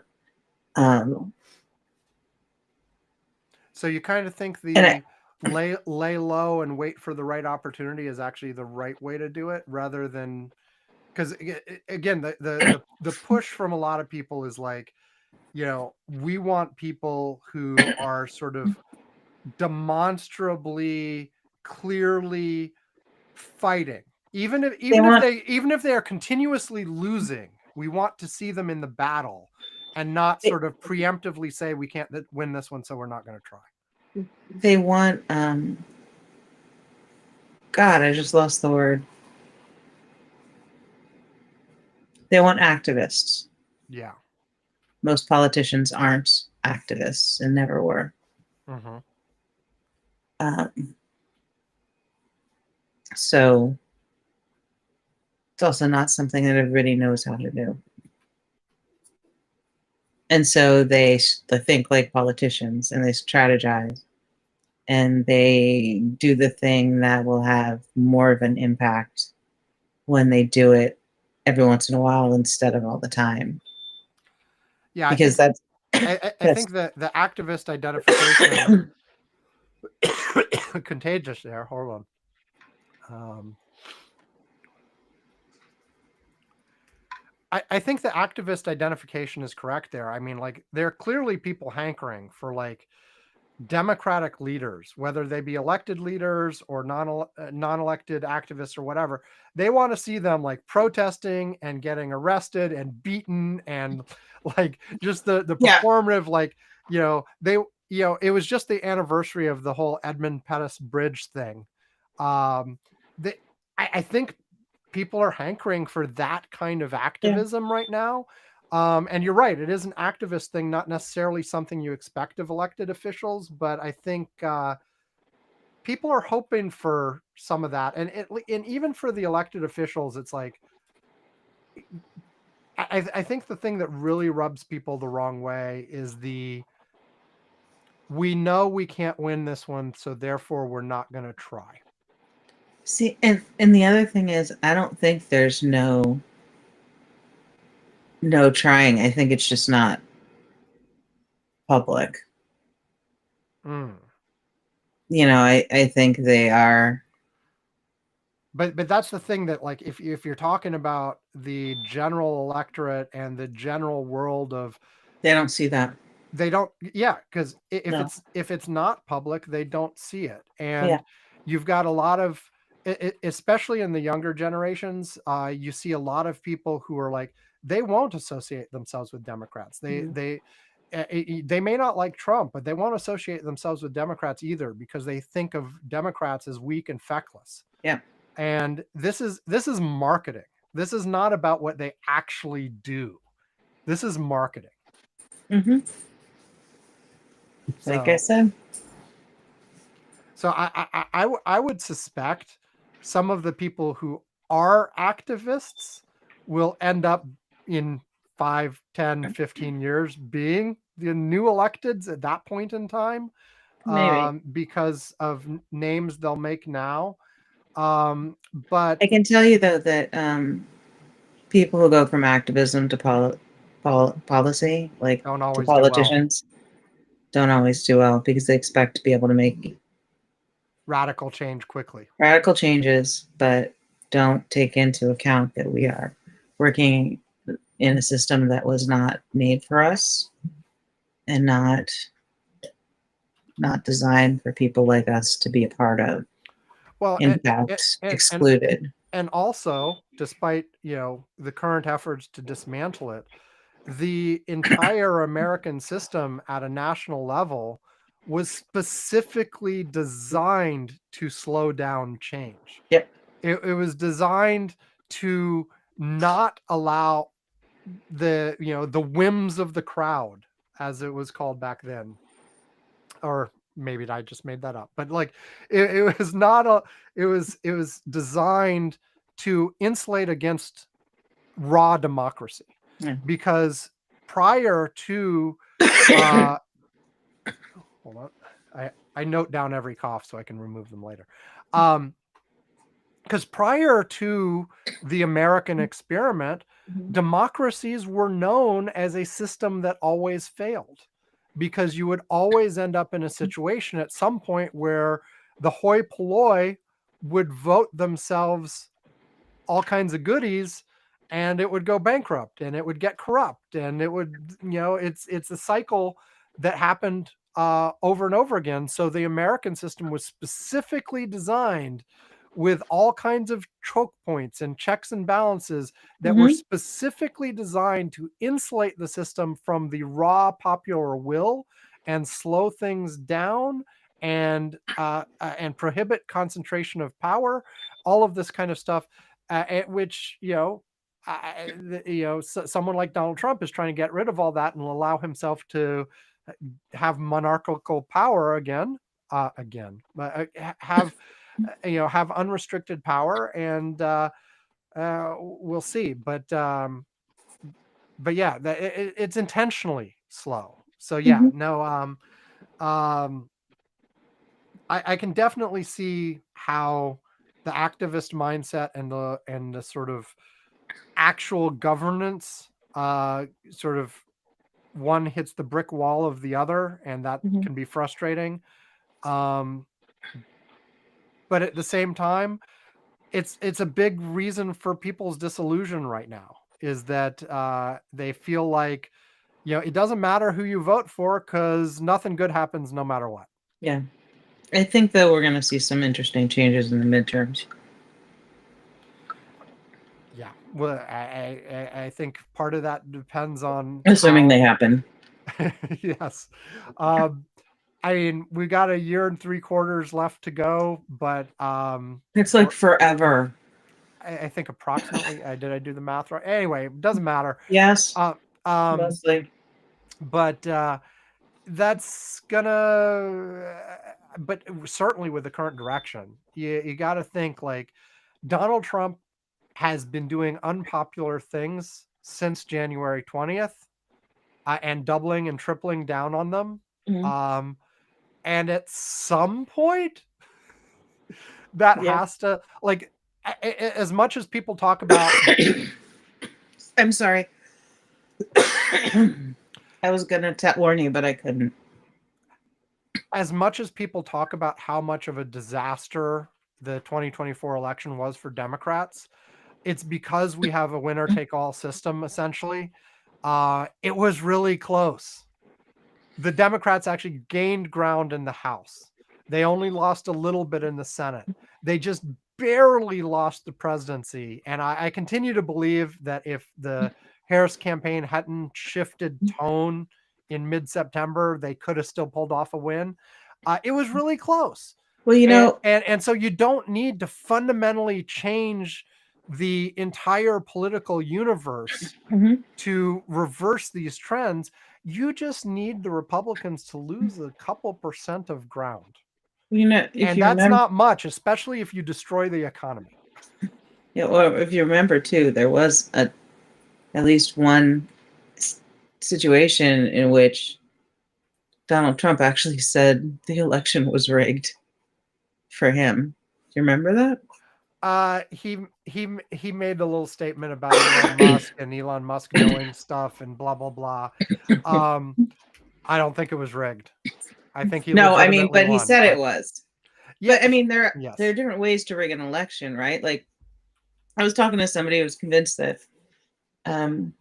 So you kind of think the lay low and wait for the right opportunity is actually the right way to do it, rather than, because again, the push from a lot of people is like, we want people who are sort of demonstrably, clearly fighting, even if they are continuously losing. We want to see them in the battle, and not sort of preemptively say we can't win this one, so we're not going to try. They want God, I just lost the word. They want activists. Yeah. Most politicians aren't activists and never were. So it's also not something that everybody knows how to do. And so they think like politicians and they strategize and they do the thing that will have more of an impact when they do it every once in a while instead of all the time. Yeah, because I think that the activist identification contagious there. Hold on. I think the activist identification is correct there. I mean, like, there are clearly people hankering for like democratic leaders, whether they be elected leaders or non-elected activists or whatever. They want to see them like protesting and getting arrested and beaten and like just the Yeah. performative, like, it was just the anniversary of the whole Edmund Pettus Bridge thing. They, I think people are hankering for that kind of activism right now. And you're right, it is an activist thing, not necessarily something you expect of elected officials, but I think people are hoping for some of that. And even for the elected officials, it's like, I think the thing that really rubs people the wrong way is we know we can't win this one, so therefore we're not going to try. See, and the other thing is, I don't think there's no trying. I think it's just not public. Mm. I think they are. But that's the thing, that like if you're talking about the general electorate and the general world of, They don't see that. they don't, yeah, because No. if it's not public, they don't see it. And Yeah. you've got a lot of, especially in the younger generations, you see a lot of people who are like, they won't associate themselves with Democrats. They may not like Trump, but they won't associate themselves with Democrats either, because they think of Democrats as weak and feckless. Yeah. And this is marketing. This is not about what they actually do. This is marketing. Mm-hmm. Like I said. So I would suspect some of the people who are activists will end up in 5, 10, 15 years being the new electeds at that point in time, Maybe. because of names they'll make now. But I can tell you though that people who go from activism to policy, like don't to always do well. politicians, don't always do well because they expect to be able to make Radical change quickly. radical changes, but don't take into account that we are working in a system that was not made for us and not designed for people like us to be a part of. Well, In fact, excluded. And also, despite the current efforts to dismantle it, the entire American system at a national level was specifically designed to slow down change. Yep. It was designed to not allow the whims of the crowd, as it was called back then. Or maybe I just made that up, but like it was not it was designed to insulate against raw democracy. Yeah. Because prior to hold on, I note down every cough so I can remove them later. Because prior to the American experiment, democracies were known as a system that always failed, because you would always end up in a situation at some point where the hoi polloi would vote themselves all kinds of goodies, and it would go bankrupt and it would get corrupt, and it would, it's a cycle that happened over and over again. So the American system was specifically designed with all kinds of choke points and checks and balances that were specifically designed to insulate the system from the raw popular will and slow things down and prohibit concentration of power, all of this kind of stuff, which someone like Donald Trump is trying to get rid of all that and allow himself to have monarchical power again, but have have unrestricted power, and we'll see. But yeah, it's intentionally slow. So yeah, I can definitely see how the activist mindset and the sort of actual governance sort of one hits the brick wall of the other, and that can be frustrating. But at the same time, it's a big reason for people's disillusion right now, is that they feel like, it doesn't matter who you vote for because nothing good happens no matter what. Yeah. I think that we're going to see some interesting changes in the midterms. Yeah. Well, I think part of that depends on Assuming they how- happen. Yes. I mean, we got a year and 3/4 left to go, but It's like forever. I think approximately. Did I do the math right? Anyway, it doesn't matter. Yes. Um, Mostly. but that's gonna. But certainly with the current direction, you got to think like Donald Trump has been doing unpopular things since January 20th, and doubling and tripling down on them. Mhm. And at some point, that Yeah. has to, like, as much as people talk about. I'm sorry. I was gonna warn you, but I couldn't. As much as people talk about how much of a disaster the 2024 election was for Democrats, it's because we have a winner take all system, essentially. It was really close. The Democrats actually gained ground in the House. They only lost a little bit in the Senate. They just barely lost the presidency. And I continue to believe that if the Harris campaign hadn't shifted tone in mid-September, they could have still pulled off a win. It was really close. Well, you know, and so you don't need to fundamentally change the entire political universe Mhm. to reverse these trends. You just need the Republicans to lose a couple percent of ground. if And you that's remember, not much, especially if you destroy the economy. yeah, or if you remember too, there was at least one situation in which Donald Trump actually said the election was rigged for him. Do you remember that? He made a little statement about Elon Musk and Elon Musk knowing stuff and blah blah blah. I don't think it was rigged. I think he No, I mean, legitimately but he won, said it was. Yeah, But I mean, there yes. are different ways to rig an election, right? Like, I was talking to somebody who was convinced that there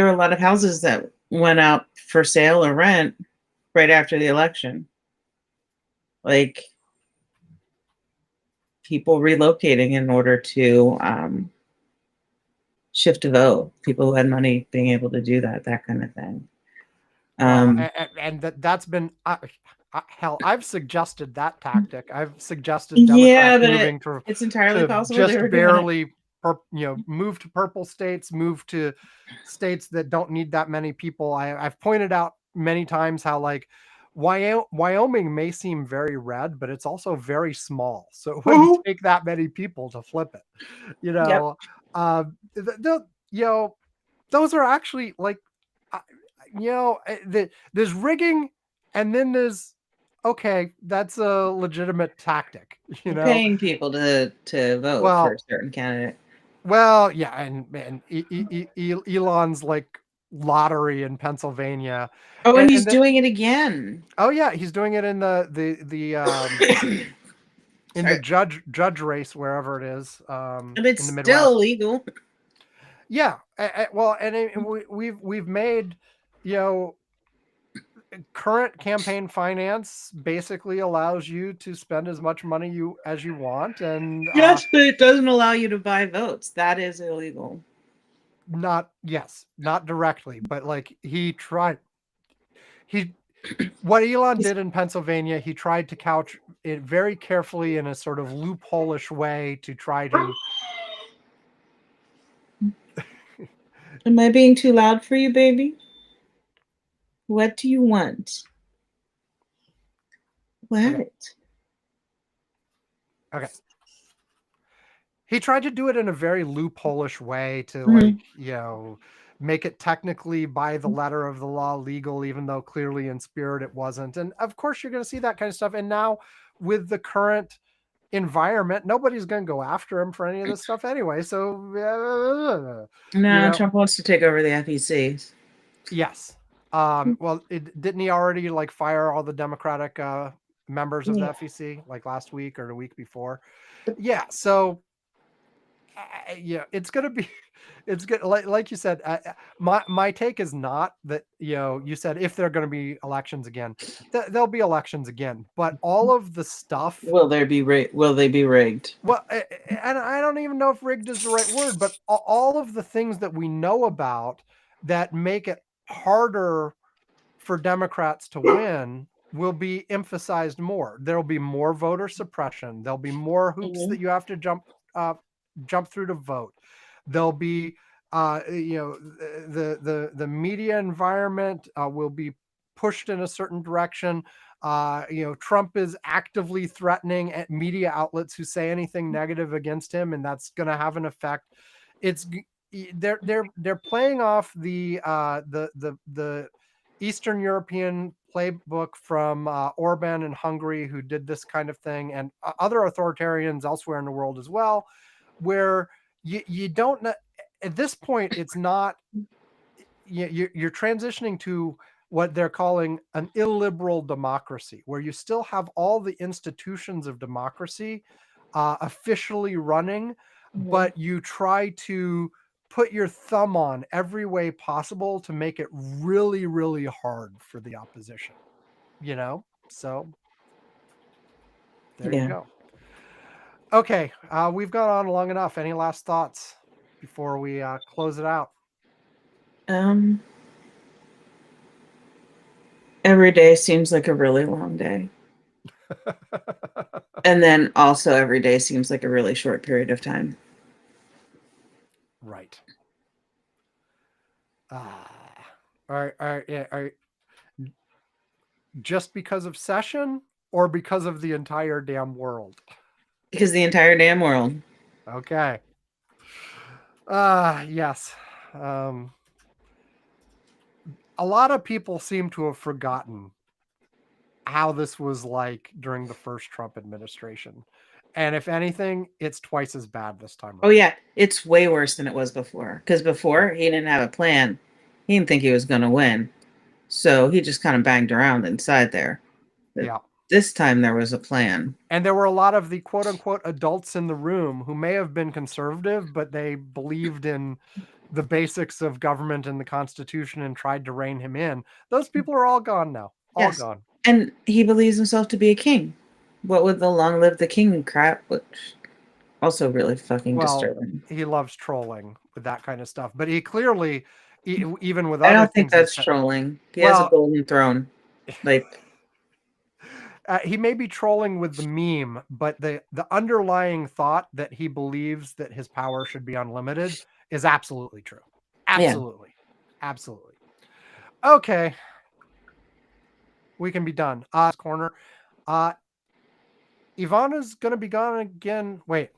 were a lot of houses that went out for sale or rent right after the election. Like, people relocating in order to shift a vote. People who had money being able to do that kind of thing. And that's been hell. I've suggested that tactic. I've suggested Yeah, Democrats but moving it's entirely to possible just they were doing it. barely, move to purple states, move to states that don't need that many people. I've pointed out many times how like Wyoming may seem very red, but it's also very small. So it wouldn't take that many people to flip it. Yep. Those are actually like, there's rigging, and then there's, okay, that's a legitimate tactic, Paying people to vote for a certain candidate. Well, yeah, and Elon's like lottery in Pennsylvania. Oh, and he's doing it again. Oh yeah, he's doing it in the in the judge race wherever it is. But it's in the still Midwest. illegal. Yeah, well, and we've made, current campaign finance basically allows you to spend as much money as you want, and yes, but it doesn't allow you to buy votes. That is illegal. Not directly, but like what Elon did in Pennsylvania, he tried to couch it very carefully in a sort of loophole-ish way to try to. Am I being too loud for you, baby? What do you want? What? Okay. He tried to do it in a very loophole-ish way to like, make it technically by the letter of the law legal, even though clearly in spirit it wasn't. And of course you're going to see that kind of stuff. And now with the current environment, nobody's going to go after him for any of this stuff anyway. So Trump wants to take over the FEC. Yes. Well, didn't he already like fire all the Democratic members of the FEC like last week or the week before? Yeah. So Yeah, it's gonna be, it's good. Like you said, my take is not that, you said if there are going to be elections again, there'll be elections again, but all of the stuff. Will they be rigged? Well, and I don't even know if rigged is the right word, but all of the things that we know about that make it harder for Democrats to win will be emphasized more. There'll be more voter suppression. There'll be more hoops that you have to jump through to vote. There'll be, the media environment will be pushed in a certain direction. Trump is actively threatening at media outlets who say anything negative against him, and that's going to have an effect. It's they're playing off the Eastern European playbook from Orban in Hungary, who did this kind of thing, and other authoritarians elsewhere in the world as well, where you don't know, at this point, it's not, you're transitioning to what they're calling an illiberal democracy, where you still have all the institutions of democracy officially running, but you try to put your thumb on every way possible to make it really, really hard for the opposition, So there you go. Okay, we've gone on long enough. Any last thoughts before we close it out? Every day seems like a really long day. And then also every day seems like a really short period of time. Right. Are just because of session or because of the entire damn world? Because the entire damn world. Okay. Yes. A lot of people seem to have forgotten how this was like during the first Trump administration. And if anything, it's twice as bad this time around. Oh, yeah. It's way worse than it was before. Because before, he didn't have a plan. He didn't think he was going to win. So he just kind of banged around inside there. But yeah. This time there was a plan. And there were a lot of the quote unquote adults in the room who may have been conservative, but they believed in the basics of government and the Constitution and tried to rein him in. Those people are all gone now. All Yes. gone. And he believes himself to be a king. What with the long live the king crap, which also really fucking disturbing. He loves trolling with that kind of stuff. But he clearly, even with I other don't think things, that's trolling. He has a golden throne. Like he may be trolling with the meme, but the underlying thought that he believes that his power should be unlimited is absolutely true. Absolutely. Yeah. Absolutely. Okay. We can be done. Corner. Ivana's going to be gone again. Wait.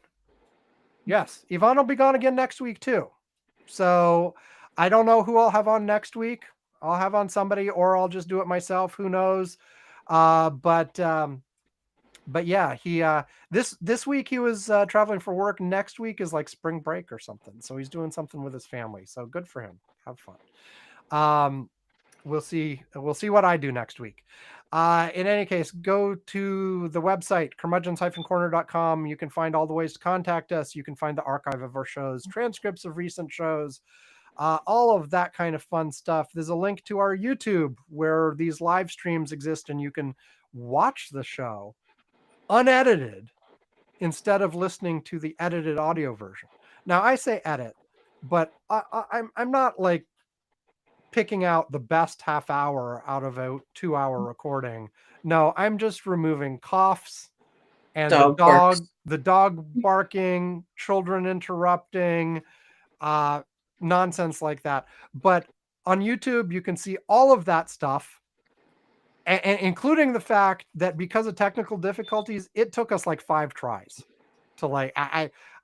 Yes. Ivana will be gone again next week too. So I don't know who I'll have on next week. I'll have on somebody, or I'll just do it myself. Who knows? But yeah, he this week he was traveling for work. Next week is like spring break or something, so he's doing something with his family. So good for him. Have fun. We'll see what I do next week. In any case, go to the website curmudgeons-corner.com. You can find all the ways to contact us. You can find the archive of our shows, transcripts of recent shows, all of that kind of fun stuff. There's a link to our YouTube where these live streams exist, and you can watch the show unedited instead of listening to the edited audio version. Now, I say edit, but I'm not like picking out the best half hour out of a 2-hour recording. No, I'm just removing coughs and the dog barking, children interrupting, nonsense like that. But on YouTube, you can see all of that stuff, and including the fact that because of technical difficulties, it took us like 5 tries to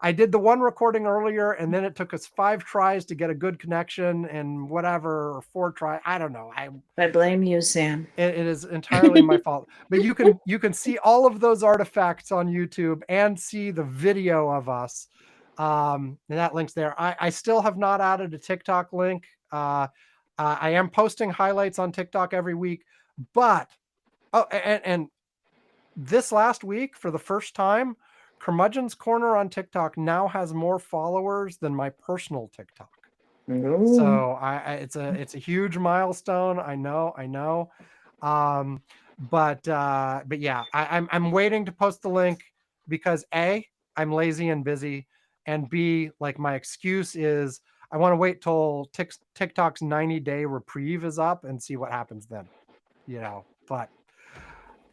I did the one recording earlier, and then it took us 5 tries to get a good connection, and whatever, or 4 tries. I don't know. I blame you, Sam. It is entirely my fault. But you can see all of those artifacts on YouTube and see the video of us. And that link's there. I still have not added a TikTok link. I am posting highlights on TikTok every week, but and this last week, for the first time, Curmudgeon's Corner on TikTok now has more followers than my personal TikTok. Ooh. So it's a huge milestone. I know. But yeah, I'm waiting to post the link because A, I'm lazy and busy, and B, like my excuse is I want to wait till TikTok's 90-day reprieve is up and see what happens then. But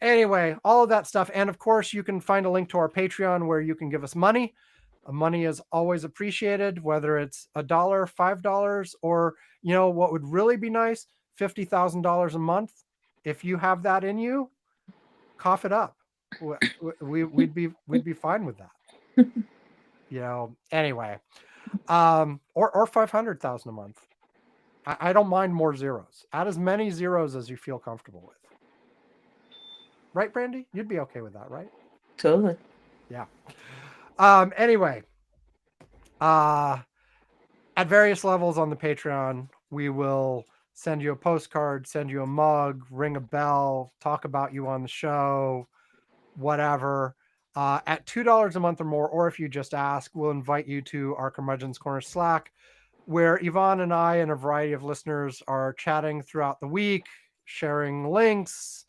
anyway, all of that stuff. And of course, you can find a link to our Patreon where you can give us money. Money is always appreciated, whether it's $1, $5, or what would really be nice, $50,000 a month. If you have that in you, cough it up. We'd be fine with that. Anyway, or 500,000 a month. I don't mind more zeros. Add as many zeros as you feel comfortable with. Right, Brandy? You'd be okay with that, right? Totally. Yeah. Anyway, at various levels on the Patreon, we will send you a postcard, send you a mug, ring a bell, talk about you on the show, whatever. At $2 a month or more, or if you just ask, we'll invite you to our Curmudgeon's Corner Slack, where Yvonne and I and a variety of listeners are chatting throughout the week, sharing links,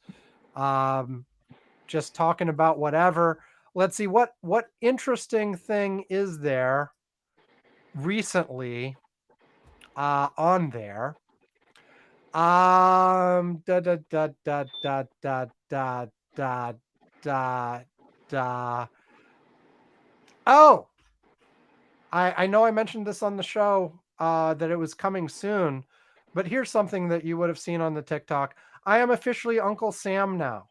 just talking about whatever. Let's see what interesting thing is there recently on there. Da da da da da da da da da da. Oh, I know I mentioned this on the show that it was coming soon, but here's something that you would have seen on the TikTok. I am officially Uncle Sam now.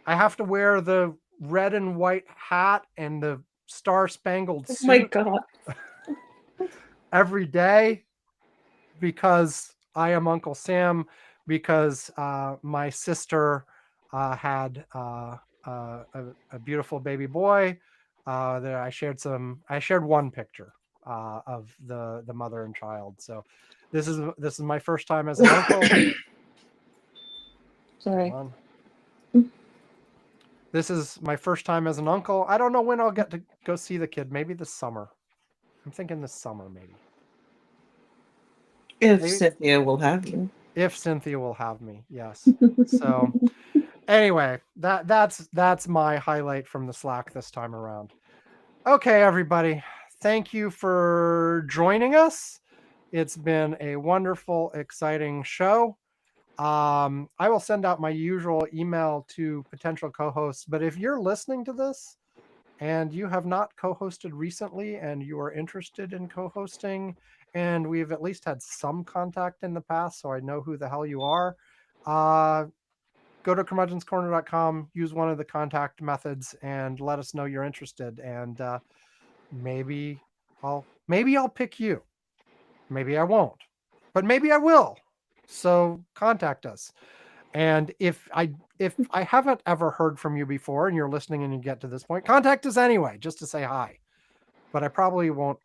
I have to wear the red and white hat and the star-spangled suit. Oh my God. Every day because I am Uncle Sam, because my sister had a beautiful baby boy. That I shared one picture of the mother and child. So this is my first time as an uncle. Sorry. This is my first time as an uncle. I don't know when I'll get to go see the kid. Maybe this summer. I'm thinking this summer, maybe. If Cynthia will have you. If Cynthia will have me, yes. So anyway, that's my highlight from the Slack this time around. Okay, everybody. Thank you for joining us. It's been a wonderful, exciting show. I will send out my usual email to potential co-hosts, but if you're listening to this and you have not co-hosted recently and you are interested in co-hosting, and we've at least had some contact in the past, so I know who the hell you are, go to curmudgeonscorner.com, use one of the contact methods, and let us know you're interested. And maybe I'll pick you. Maybe I won't, but maybe I will. So contact us. And if I haven't ever heard from you before and you're listening and you get to this point, contact us anyway, just to say hi. But I probably won't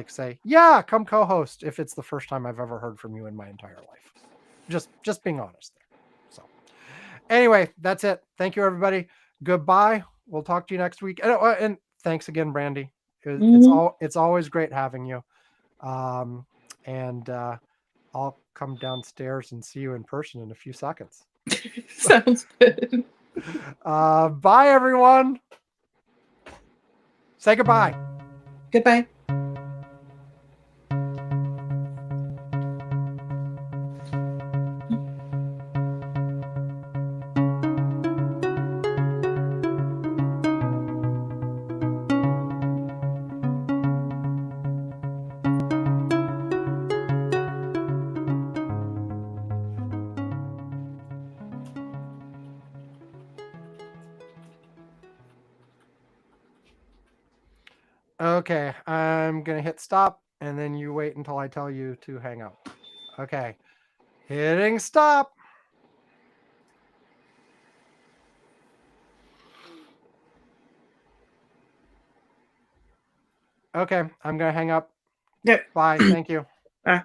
say, yeah, come co-host if it's the first time I've ever heard from you in my entire life. Just being honest there. So anyway, that's it. Thank you, everybody. Goodbye. We'll talk to you next week. And thanks again, Brandy. It's always great having you. And I'll come downstairs and see you in person in a few seconds. Sounds good. Bye, everyone. Say goodbye. Goodbye. Okay, I'm going to hit stop, and then you wait until I tell you to hang up. Okay, hitting stop. Okay, I'm going to hang up. Yep. Bye, thank you. Bye.